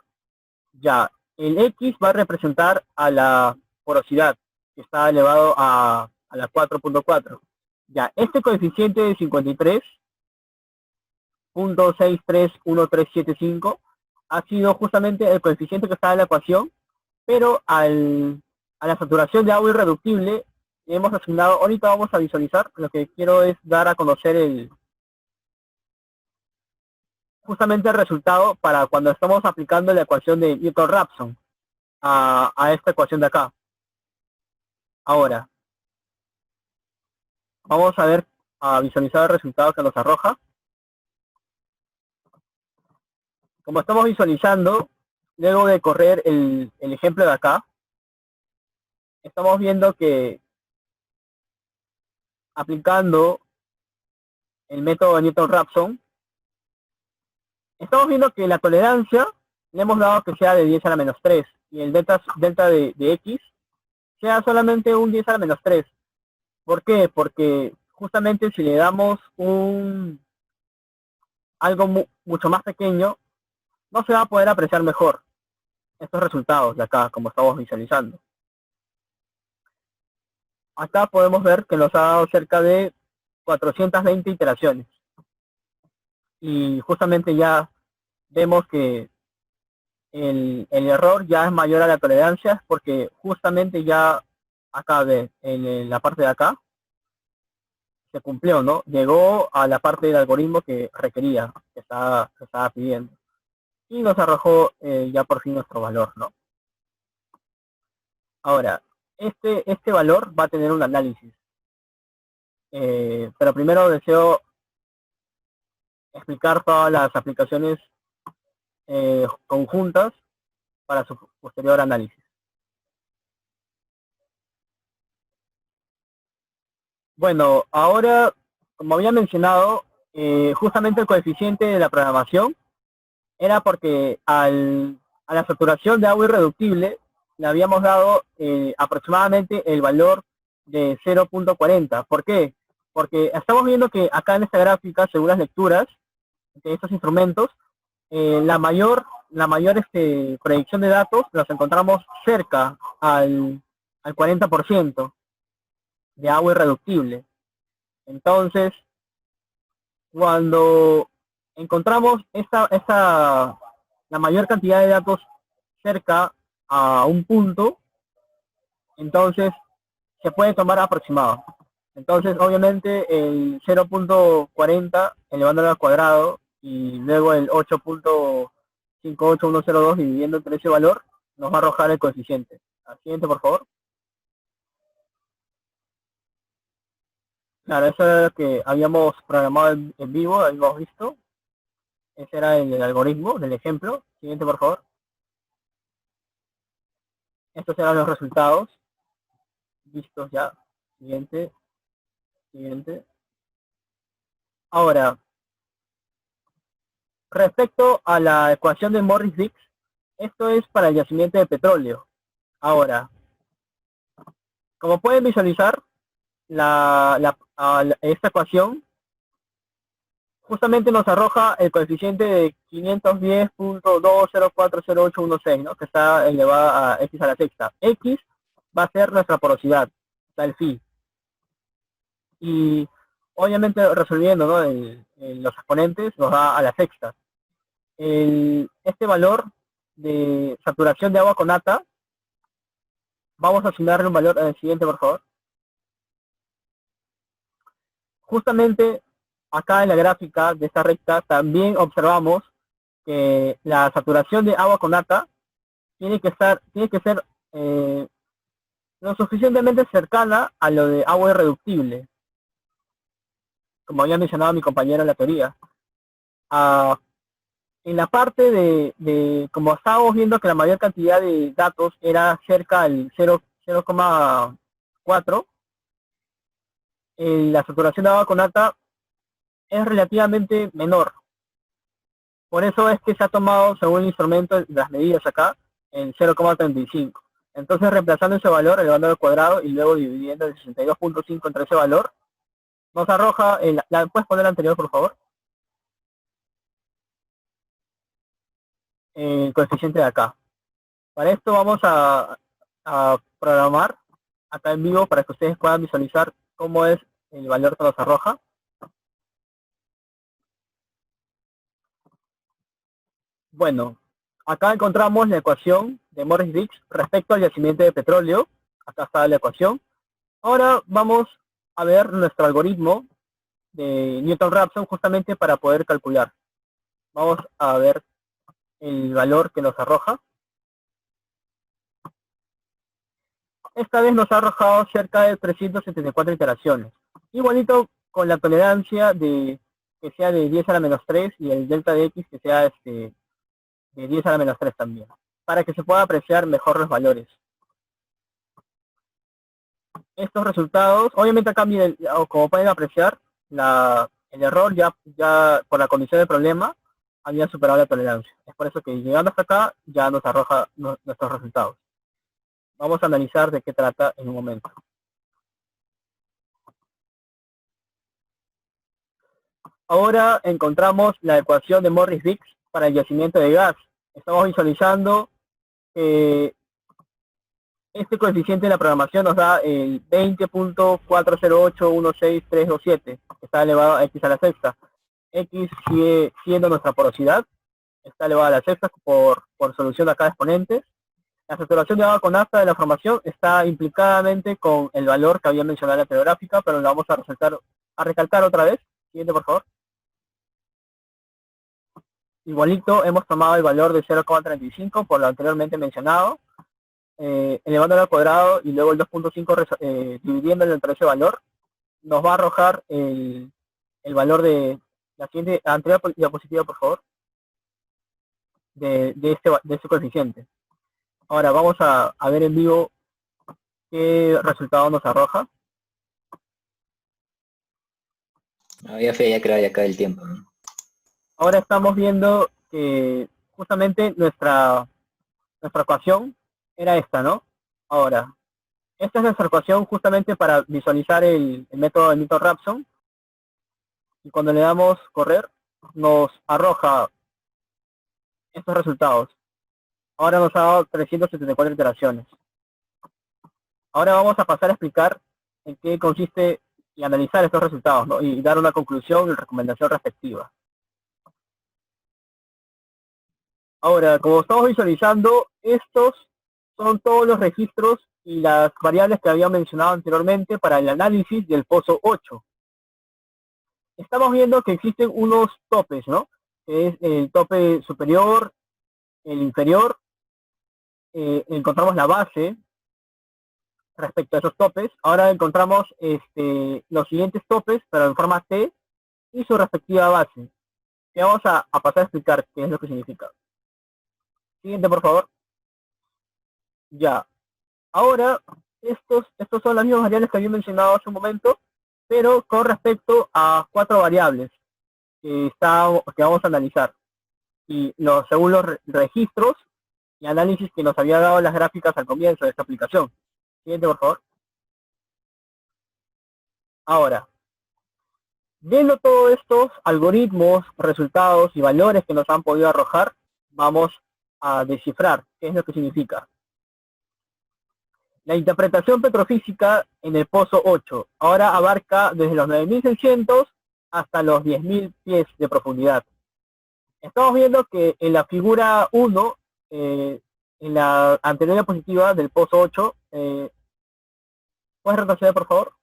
Speaker 1: Ya, el X va a representar a la porosidad, que está elevado a la 4.4. Ya, este coeficiente de 53.63175 ha sido justamente el coeficiente que está en la ecuación, pero a la saturación de agua irreductible hemos asignado, ahorita vamos a visualizar, lo que quiero es dar a conocer justamente el resultado para cuando estamos aplicando la ecuación de Newton-Raphson a esta ecuación de acá. Ahora, vamos a visualizar el resultado que nos arroja. Como estamos visualizando, luego de correr el ejemplo de acá, estamos viendo que aplicando el método de Newton-Raphson, estamos viendo que la tolerancia le hemos dado que sea de 10 a la menos 3 y el delta de X sea solamente un 10 a la menos 3. ¿Por qué? Porque justamente si le damos algo mucho más pequeño, no se va a poder apreciar mejor estos resultados de acá, como estamos visualizando. Acá podemos ver que nos ha dado cerca de 420 iteraciones. Y justamente ya vemos que el error ya es mayor a la tolerancia, porque justamente ya acá en la parte de acá se cumplió, ¿no? Llegó a la parte del algoritmo que requería, que estaba pidiendo. y nos arrojó ya por fin nuestro valor, ¿no? Ahora, este valor va a tener un análisis, pero primero deseo explicar todas las aplicaciones conjuntas para su posterior análisis. Bueno, ahora, como había mencionado, justamente el coeficiente de la programación era porque a la saturación de agua irreductible le habíamos dado aproximadamente el valor de 0.40. ¿Por qué? Porque estamos viendo que acá en esta gráfica, según las lecturas de estos instrumentos, la mayor predicción de datos los encontramos cerca al 40% de agua irreductible. Entonces, cuando encontramos la mayor cantidad de datos cerca a un punto, entonces se puede tomar aproximado. Entonces, obviamente, el 0.40 elevándolo al cuadrado y luego el 8.58102 dividiendo entre ese valor, nos va a arrojar el coeficiente. Al siguiente, por favor. Claro, eso era lo que habíamos programado en vivo, habíamos visto. Ese era el algoritmo del ejemplo. Siguiente, por favor. Estos eran los resultados. Vistos ya. Siguiente. Siguiente. Ahora, respecto a la ecuación de Morris-Dix, esto es para el yacimiento de petróleo. Ahora, como pueden visualizar, esta ecuación justamente nos arroja el coeficiente de 510.2040816, ¿no? Que está elevado a x a la sexta. X va a ser nuestra porosidad, o sea, el phi. Y obviamente resolviendo, ¿no? Los exponentes nos da a la sexta. Este valor de saturación de agua con nata, vamos a asignarle un valor al siguiente, por favor. Justamente acá en la gráfica de esta recta también observamos que la saturación de agua con nata tiene que ser lo suficientemente cercana a lo de agua irreductible, como había mencionado mi compañero en la teoría. En la parte como estábamos viendo que la mayor cantidad de datos era cerca del 0,4, la saturación de agua con nata es relativamente menor. Por eso es que se ha tomado, según el instrumento, las medidas acá, en 0,35. Entonces, reemplazando ese valor, elevando al cuadrado y luego dividiendo el 62.5 entre ese valor, nos arroja, ¿puedes poner la anterior, por favor? El coeficiente de acá. Para esto vamos a programar acá en vivo para que ustedes puedan visualizar cómo es el valor que nos arroja. Bueno, acá encontramos la ecuación de Morris-Dix respecto al yacimiento de petróleo. Acá está la ecuación. Ahora vamos a ver nuestro algoritmo de Newton-Raphson justamente para poder calcular. Vamos a ver el valor que nos arroja. Esta vez nos ha arrojado cerca de 374 iteraciones. Igualito con la tolerancia que sea de 10 a la menos 3 y el delta de x que sea de 10 a la menos 3 también, para que se pueda apreciar mejor los valores. Estos resultados, obviamente acá, como pueden apreciar, el error ya por la condición del problema había superado la tolerancia. Es por eso que llegando hasta acá ya nos arroja nuestros resultados. Vamos a analizar de qué trata en un momento. Ahora encontramos la ecuación de Morris-Dix para el yacimiento de gas. Estamos visualizando que este coeficiente de la programación nos da el 20.40816327, que está elevado a x a la sexta. X sigue siendo nuestra porosidad, está elevada a la sexta por solución de cada exponente. La saturación de agua con nafta de la formación está implicadamente con el valor que había mencionado en la telegráfica, pero lo vamos a recalcar otra vez. Siguiente, por favor. igualito hemos tomado el valor de 0,35 por lo anteriormente mencionado, elevándolo al cuadrado y luego el 2.5 dividiéndolo entre ese valor, nos va a arrojar el valor de la siguiente, anterior diapositiva, por favor, de este coeficiente. Ahora vamos a ver en vivo qué resultado nos arroja.
Speaker 3: Ya fue, ya creo, ya acaba el tiempo, ¿no?
Speaker 1: Ahora estamos viendo que justamente nuestra ecuación era esta, ¿no? Ahora, esta es nuestra ecuación justamente para visualizar el método de Newton-Raphson. Y cuando le damos correr, nos arroja estos resultados. Ahora nos ha dado 374 iteraciones. Ahora vamos a pasar a explicar en qué consiste y analizar estos resultados, ¿no? Y dar una conclusión y recomendación respectiva. Ahora, como estamos visualizando, estos son todos los registros y las variables que había mencionado anteriormente para el análisis del pozo 8. Estamos viendo que existen unos topes, ¿no? Que es el tope superior, el inferior, encontramos la base respecto a esos topes. Ahora encontramos los siguientes topes, pero en forma T y su respectiva base. Y vamos a pasar a explicar qué es lo que significa. Siguiente, por favor. Ya. Ahora, estos son las mismas variables que había mencionado hace un momento, pero con respecto a 4 variables que vamos a analizar. Y según los registros y análisis que nos había dado las gráficas al comienzo de esta aplicación. Siguiente, por favor. Ahora, viendo todos estos algoritmos, resultados y valores que nos han podido arrojar, vamos a descifrar qué es lo que significa. La interpretación petrofísica en el pozo 8 ahora abarca desde los 9.600 hasta los 10.000 pies de profundidad. Estamos viendo que en la figura 1, en la anterior diapositiva del pozo 8, ¿puedes retroceder, por favor?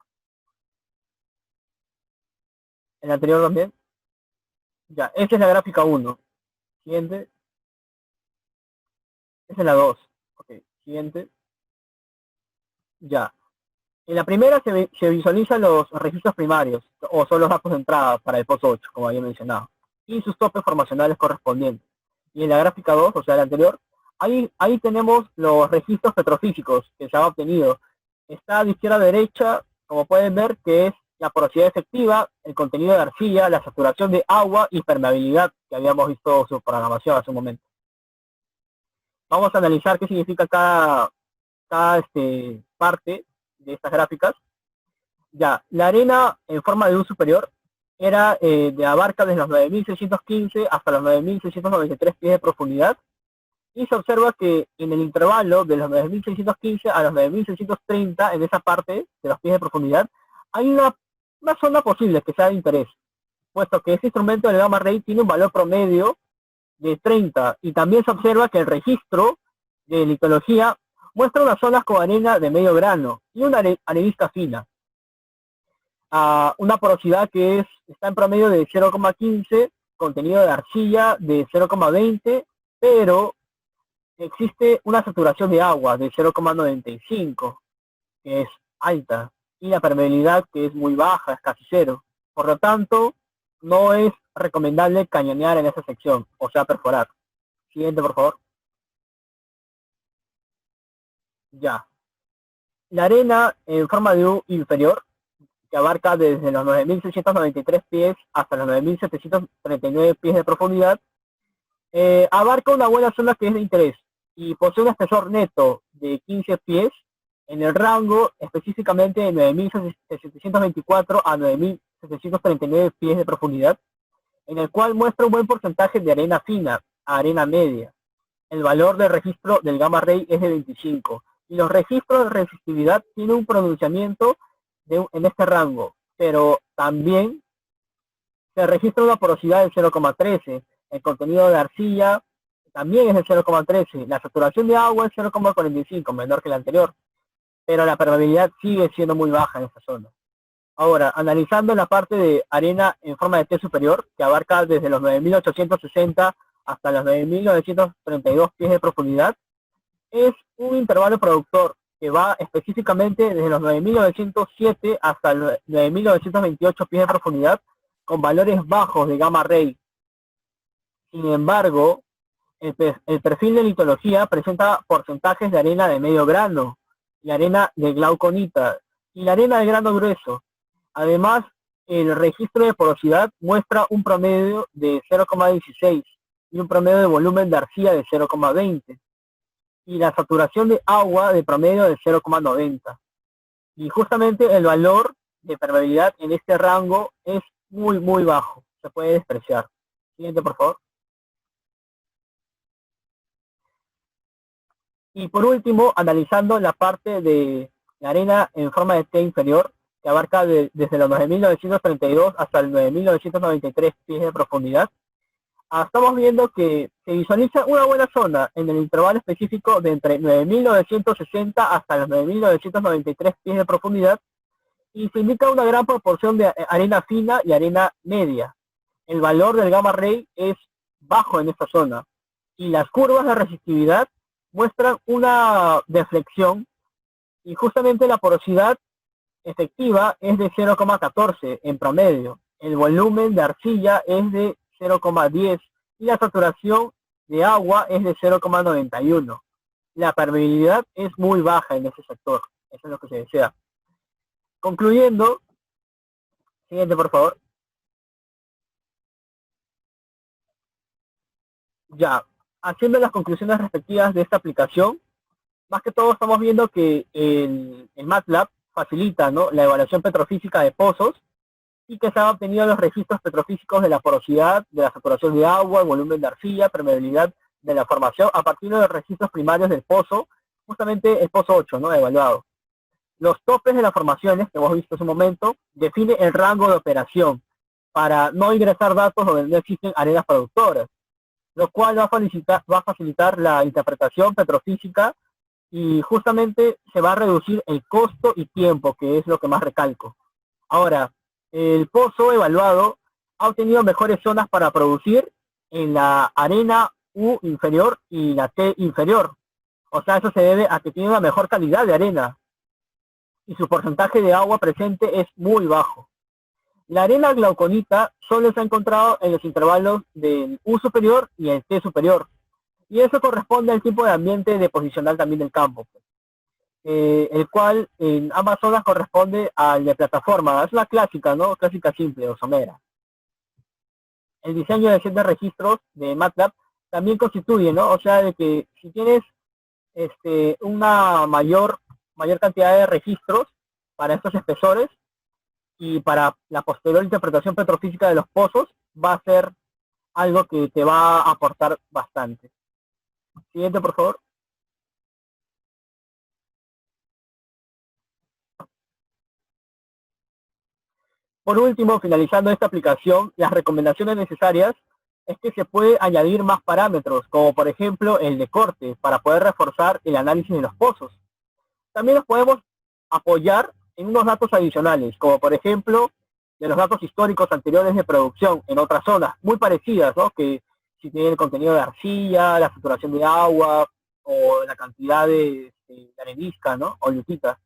Speaker 1: En la anterior también. Ya, esa es la gráfica 1. Siguiente. Esa es la 2. Ok, siguiente. Ya. En la primera se visualizan los registros primarios, o son los datos de entrada para el pozo 8, como había mencionado, y sus topes formacionales correspondientes. Y en la gráfica 2, o sea, la anterior, ahí tenemos los registros petrofísicos que se han obtenido. Está de izquierda a derecha, como pueden ver, que es la porosidad efectiva, el contenido de arcilla, la saturación de agua y permeabilidad, que habíamos visto su programación hace un momento. Vamos a analizar qué significa cada parte de estas gráficas. Ya, la arena en forma de U superior era de abarca desde los 9.615 hasta los 9.693 pies de profundidad, y se observa que en el intervalo de los 9.615 a los 9.630, en esa parte de los pies de profundidad, hay una zona posible que sea de interés, puesto que este instrumento del gamma ray tiene un valor promedio de 30, y también se observa que el registro de litología muestra unas zonas con arena de medio grano y una arenisca fina. Una porosidad que está en promedio de 0,15, contenido de arcilla de 0,20, pero existe una saturación de agua de 0,95, que es alta, y la permeabilidad, que es muy baja, es casi cero. Por lo tanto, no es recomendable cañonear en esa sección, o sea, perforar. Siguiente, por favor. Ya. La arena en forma de U inferior, que abarca desde los 9.693 pies hasta los 9.739 pies de profundidad, abarca una buena zona que es de interés y posee un espesor neto de 15 pies en el rango específicamente de 9.724 a 9.739 pies de profundidad, en el cual muestra un buen porcentaje de arena fina a arena media. El valor de registro del gamma ray es de 25, y los registros de resistividad tienen un pronunciamiento en este rango, pero también se registra una porosidad del 0,13, el contenido de arcilla también es del 0,13, la saturación de agua es 0,45, menor que la anterior, pero la permeabilidad sigue siendo muy baja en esta zona. Ahora, analizando la parte de arena en forma de T superior, que abarca desde los 9.860 hasta los 9.932 pies de profundidad, es un intervalo productor que va específicamente desde los 9.907 hasta los 9.928 pies de profundidad, con valores bajos de gamma ray. Sin embargo, el perfil de litología presenta porcentajes de arena de medio grano, y arena de glauconita, y la arena de grano grueso. Además, el registro de porosidad muestra un promedio de 0,16 y un promedio de volumen de arcilla de 0,20. Y la saturación de agua de promedio de 0,90. Y justamente el valor de permeabilidad en este rango es muy, muy bajo. Se puede despreciar. Siguiente, por favor. Y por último, analizando la parte de la arena en forma de T inferior, que abarca desde los 9.932 hasta el 9.993 pies de profundidad, estamos viendo que se visualiza una buena zona en el intervalo específico de entre 9.960 hasta los 9.993 pies de profundidad, y se indica una gran proporción de arena fina y arena media. El valor del gamma ray es bajo en esta zona, y las curvas de resistividad muestran una deflexión, y justamente la porosidad efectiva es de 0,14 en promedio. El volumen de arcilla es de 0,10 y la saturación de agua es de 0,91. La permeabilidad es muy baja en ese sector. Eso es lo que se desea. Concluyendo, siguiente por favor. Ya, haciendo las conclusiones respectivas de esta aplicación, más que todo estamos viendo que el MATLAB facilita, ¿no?, la evaluación petrofísica de pozos, y que se han obtenido los registros petrofísicos de la porosidad, de la saturación de agua, el volumen de arcilla, permeabilidad de la formación, a partir de los registros primarios del pozo, justamente el pozo 8, ¿no?, evaluado. Los topes de las formaciones, que hemos visto hace un momento, define el rango de operación, para no ingresar datos donde no existen arenas productoras, lo cual va a facilitar la interpretación petrofísica, y justamente se va a reducir el costo y tiempo, que es lo que más recalco. Ahora, el pozo evaluado ha obtenido mejores zonas para producir en la arena U inferior y la T inferior. O sea, eso se debe a que tiene una mejor calidad de arena, y su porcentaje de agua presente es muy bajo. La arena glauconita solo se ha encontrado en los intervalos del U superior y el T superior, y eso corresponde al tipo de ambiente deposicional también del campo, el cual en ambas zonas corresponde al de plataforma. Es una clásica, ¿no? Clásica simple o somera. El diseño de set de registros de MATLAB también constituye, ¿no? O sea, de que si tienes una mayor cantidad de registros para estos espesores y para la posterior interpretación petrofísica de los pozos, va a ser algo que te va a aportar bastante. Siguiente, por favor. Por último, finalizando esta aplicación, las recomendaciones necesarias es que se puede añadir más parámetros, como por ejemplo el de corte, para poder reforzar el análisis de los pozos. También nos podemos apoyar en unos datos adicionales, como por ejemplo de los datos históricos anteriores de producción en otras zonas, muy parecidas, ¿no?, que si tiene el contenido de arcilla, la saturación de agua, o la cantidad de arenisca, ¿no?, o lutita,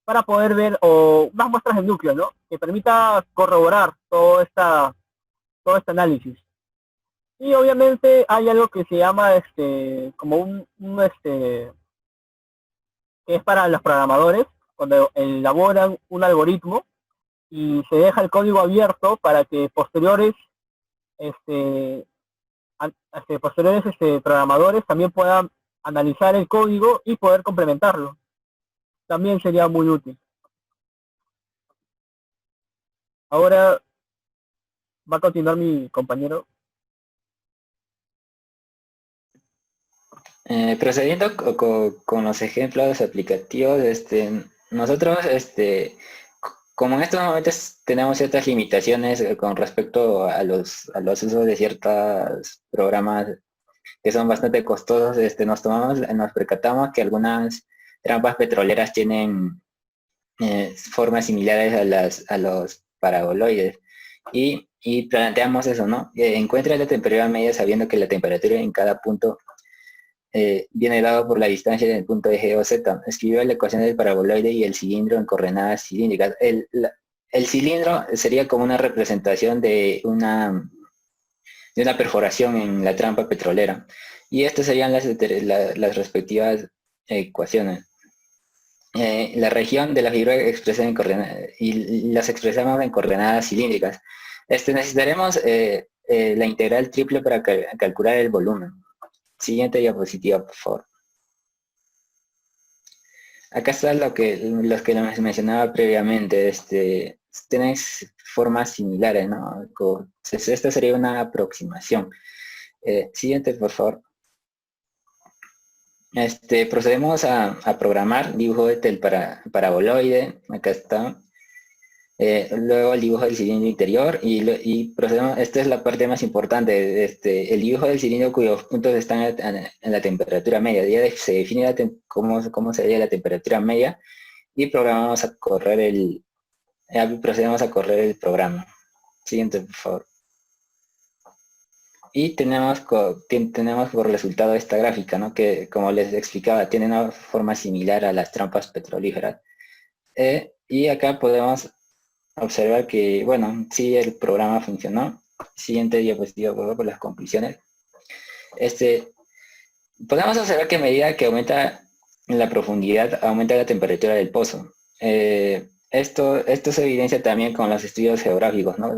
Speaker 1: para poder ver, o unas muestras de núcleo, ¿no?, que permita corroborar todo este análisis. Y obviamente hay algo que se llama como que es para los programadores, cuando elaboran un algoritmo y se deja el código abierto para que posteriores programadores también puedan analizar el código y poder complementarlo. También sería muy útil. Ahora va a continuar mi compañero.
Speaker 3: Procediendo con los ejemplos aplicativos, nosotros, como en estos momentos tenemos ciertas limitaciones con respecto a los usos de ciertos programas que son bastante costosos, nos percatamos que algunas trampas petroleras tienen formas similares a los paraboloides, y Y planteamos eso, ¿no? Encuentra la temperatura media sabiendo que la temperatura en cada punto viene dado por la distancia del punto eje o z. Escribió la ecuación del paraboloide y el cilindro en coordenadas cilíndricas. El cilindro sería como una representación de una perforación en la trampa petrolera. Y estas serían las respectivas ecuaciones. La región de la figura expresa en coordenadas, y las expresamos en coordenadas cilíndricas. Necesitaremos la integral triple para calcular el volumen. Siguiente diapositiva, por favor. Acá está los que les mencionaba previamente. Tenéis formas similares, ¿no? Esta sería una aproximación. Siguiente, por favor. Procedemos a programar dibujo del paraboloide. Acá está. Luego el dibujo del cilindro interior y procedemos. Esta es la parte más importante. El dibujo del cilindro cuyos puntos están en la temperatura media. Ya se define cómo sería la temperatura media y programamos a correr procedemos a correr el programa. Siguiente, por favor. Y tenemos por resultado esta gráfica, ¿no? Que, como les explicaba, tiene una forma similar a las trampas petrolíferas. Y acá podemos observar que, bueno, sí, el programa funcionó. Siguiente diapositiva, por favor, por las conclusiones. Podemos observar que a medida que aumenta la profundidad, aumenta la temperatura del pozo. Esto se evidencia también con los estudios geográficos, ¿no?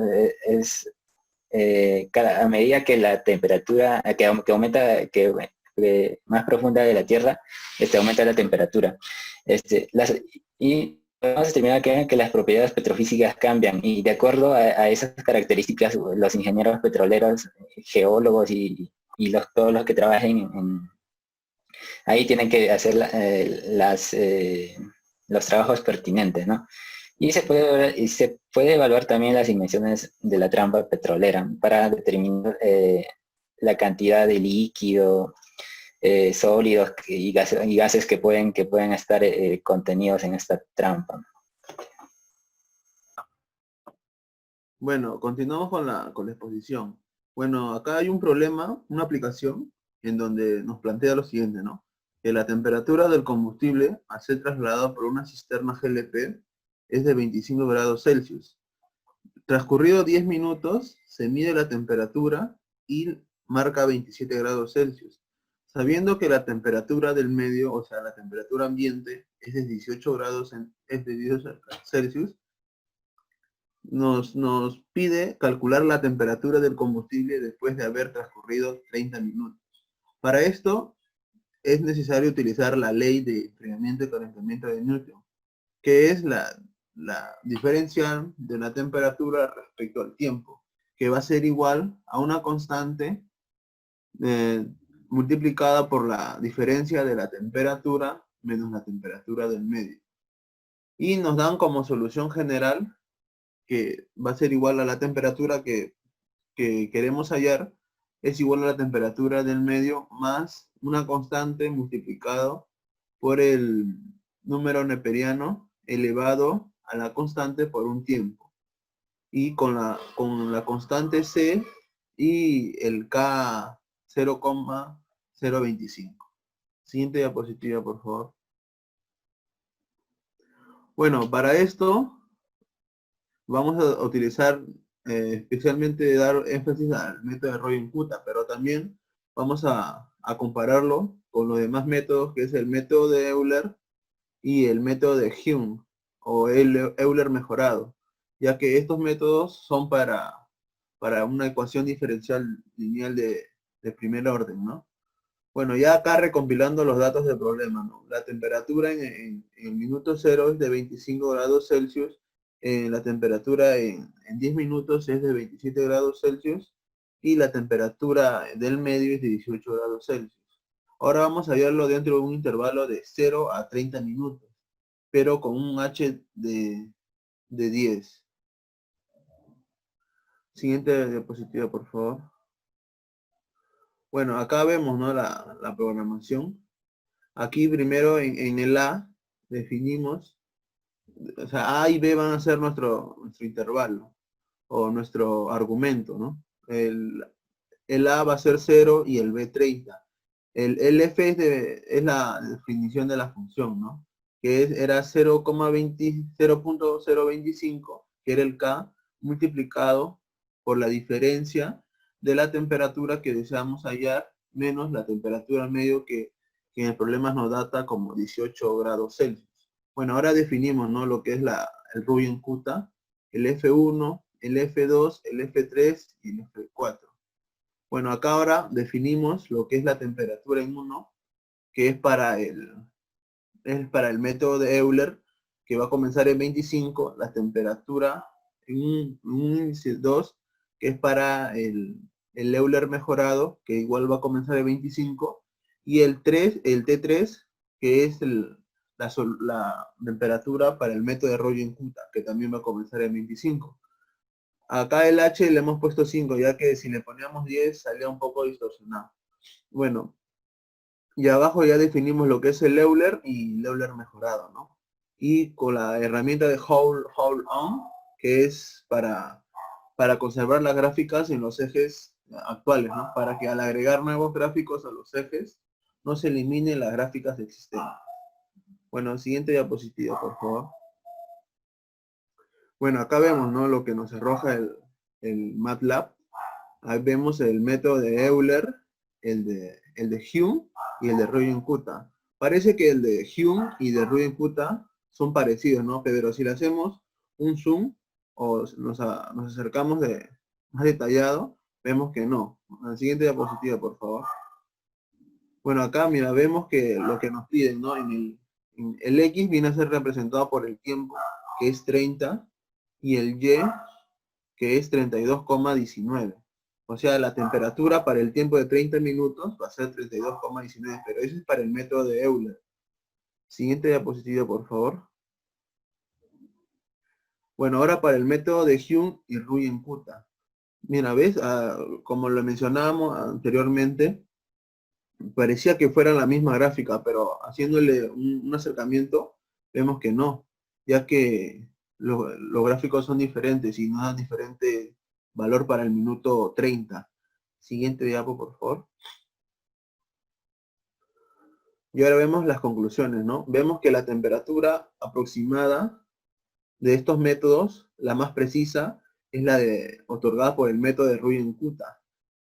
Speaker 3: A medida que la temperatura, que aumenta, más profunda de la Tierra, aumenta la temperatura. Y podemos determinar que las propiedades petrofísicas cambian, y de acuerdo a esas características, los ingenieros petroleros, geólogos y todos los que trabajen ahí tienen que hacer los trabajos pertinentes, ¿no? Y se puede evaluar también las dimensiones de la trampa petrolera para determinar la cantidad de líquido, sólidos y gases que pueden estar contenidos en esta trampa.
Speaker 2: Bueno, continuamos con la exposición. Bueno, acá hay un problema, una aplicación, en donde nos plantea lo siguiente, ¿no? Que la temperatura del combustible a ser trasladado por una cisterna GLP es de 25 grados Celsius. Transcurrido 10 minutos, se mide la temperatura y marca 27 grados Celsius. Sabiendo que la temperatura del medio, o sea, la temperatura ambiente, es de 18 grados Celsius, nos pide calcular la temperatura del combustible después de haber transcurrido 30 minutos. Para esto, es necesario utilizar la ley de enfriamiento y calentamiento de Newton, que es la diferencia de la temperatura respecto al tiempo, que va a ser igual a una constante multiplicada por la diferencia de la temperatura menos la temperatura del medio. Y nos dan como solución general que va a ser igual a la temperatura que queremos hallar, es igual a la temperatura del medio más una constante multiplicado por el número neperiano elevado a la constante por un tiempo. Y con la constante C y el K 0,025. Siguiente diapositiva, por favor. Bueno, para esto vamos a utilizar especialmente dar énfasis al método de Roy-Kuta, pero también vamos a compararlo con los demás métodos, que es el método de Euler y el método de Hume, o Euler mejorado, ya que estos métodos son para una ecuación diferencial lineal de primer orden, ¿no? Bueno, ya acá recompilando los datos del problema, ¿no? La temperatura en el minuto 0 es de 25 grados Celsius, la temperatura en 10 minutos es de 27 grados Celsius y la temperatura del medio es de 18 grados Celsius. Ahora vamos a verlo dentro de un intervalo de 0 a 30 minutos, pero con un H de 10. Siguiente diapositiva, por favor. Bueno, acá vemos, ¿no? la programación. Aquí primero en el A definimos, o sea, A y B van a ser nuestro intervalo. o nuestro argumento, ¿no? El A va a ser 0 y el B 30. El F es la definición de la función, ¿no? Que era 0,025, que era el K, multiplicado por la diferencia de la temperatura que deseamos hallar, menos la temperatura medio que en el problema nos data como 18 grados Celsius. Bueno, ahora definimos, ¿no? Lo que es el Rubin Kuta, el F1, el F2, el F3 y el F4. Bueno, acá ahora definimos lo que es la temperatura en 1, que es para el método de Euler, que va a comenzar en 25, la temperatura en un índice 2, que es para el Euler mejorado, que igual va a comenzar en 25, y el T3, que es la temperatura para el método de Rogin-Kuta, que también va a comenzar en 25. Acá el H le hemos puesto 5, ya que si le poníamos 10 salía un poco distorsionado. Bueno, y abajo ya definimos lo que es el Euler y el Euler mejorado, ¿no? Y con la herramienta de Hold On, que es para conservar las gráficas en los ejes actuales, ¿no? Para que al agregar nuevos gráficos a los ejes, no se eliminen las gráficas existentes. Bueno, siguiente diapositiva, por favor. Bueno, acá vemos, ¿no? Lo que nos arroja el MATLAB. Ahí vemos el método de Euler, el de Hume y el de Rogin-Kuta. Parece que el de Hume y de Rogin-Kuta son parecidos, ¿no? Pero si le hacemos un zoom o nos acercamos más detallado, vemos que no. La siguiente diapositiva, por favor. Bueno, acá, mira, vemos que lo que nos piden, ¿no? El X viene a ser representado por el tiempo, que es 30, y el Y, que es 32,19. O sea, la temperatura para el tiempo de 30 minutos va a ser 32,19, pero eso es para el método de Euler. Siguiente diapositiva, por favor. Bueno, ahora para el método de Hume y Rogin-Kuta. Mira, ¿ves? Como lo mencionábamos anteriormente, parecía que fuera la misma gráfica, pero haciéndole un acercamiento, vemos que no, ya que los gráficos son diferentes y nos dan diferente valor para el minuto 30. Siguiente diapo, por favor. Y ahora vemos las conclusiones, ¿no? Vemos que la temperatura aproximada de estos métodos, la más precisa, es la otorgada por el método de Rogin-Kuta,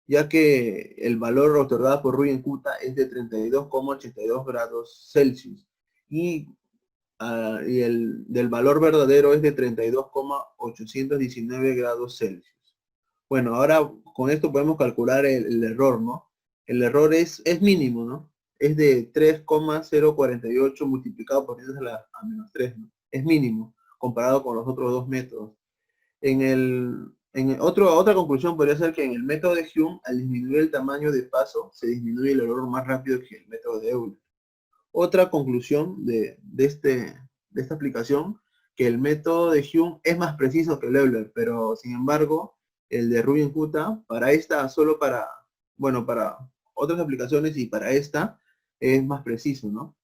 Speaker 2: ya que el valor otorgado por Rogin-Kuta es de 32,82 grados Celsius y el del valor verdadero es de 32,819 grados Celsius. Bueno, ahora con esto podemos calcular el error, ¿no? El error es mínimo, ¿no? Es de 3,048 multiplicado por 10 a menos 3, ¿no? Es mínimo, comparado con los otros dos métodos. Otra conclusión podría ser que en el método de Hume, al disminuir el tamaño de paso, se disminuye el error más rápido que el método de Euler. Otra conclusión de esta aplicación, que el método de Hume es más preciso que el Euler, pero sin embargo, el de Rogin-Kuta, solo para otras aplicaciones y para esta, es más preciso, ¿no?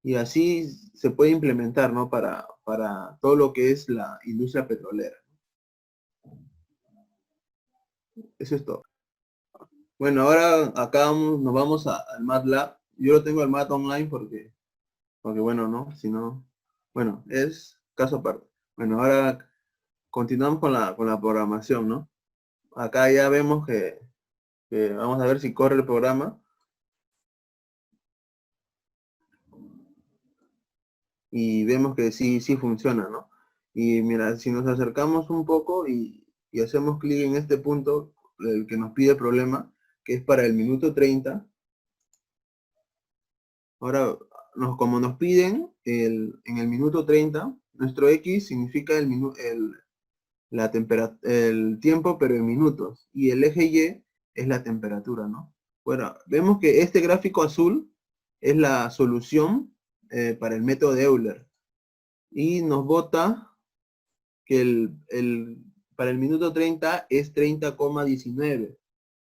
Speaker 2: Y así se puede implementar, ¿no? Para todo lo que es la industria petrolera. Eso es todo. Bueno, ahora acá nos vamos al MATLAB. Yo lo tengo al MAT online porque bueno, ¿no? Si no, bueno, es caso aparte. Bueno, ahora continuamos con la programación, ¿no? Acá ya vemos que vamos a ver si corre el programa. Y vemos que sí funciona, ¿no? Y mira, si nos acercamos un poco y hacemos clic en este punto, el que nos pide el problema, que es para el minuto 30. Ahora, como nos piden en el minuto 30, nuestro X significa el tiempo, pero en minutos. Y el eje Y es la temperatura, ¿no? Bueno, vemos que este gráfico azul es la solución para el método de Euler. Y nos bota que para el minuto 30 es 30,19.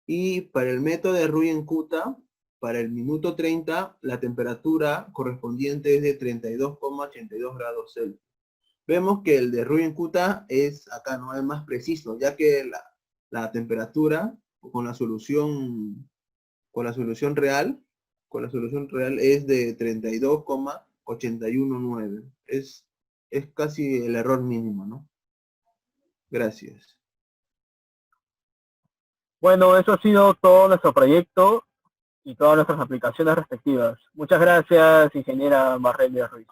Speaker 2: Y para el método de Rogin-Kuta, para el minuto 30, la temperatura correspondiente es de 32,82 grados Celsius. vemos que el de Ruyen Kuta es acá, no es más preciso, ya que la temperatura con la solución real es de 32,819. Es casi el error mínimo, ¿no? Gracias.
Speaker 1: Bueno, eso ha sido todo nuestro proyecto y todas nuestras aplicaciones respectivas. Muchas gracias, ingeniera Marrelia Ruiz.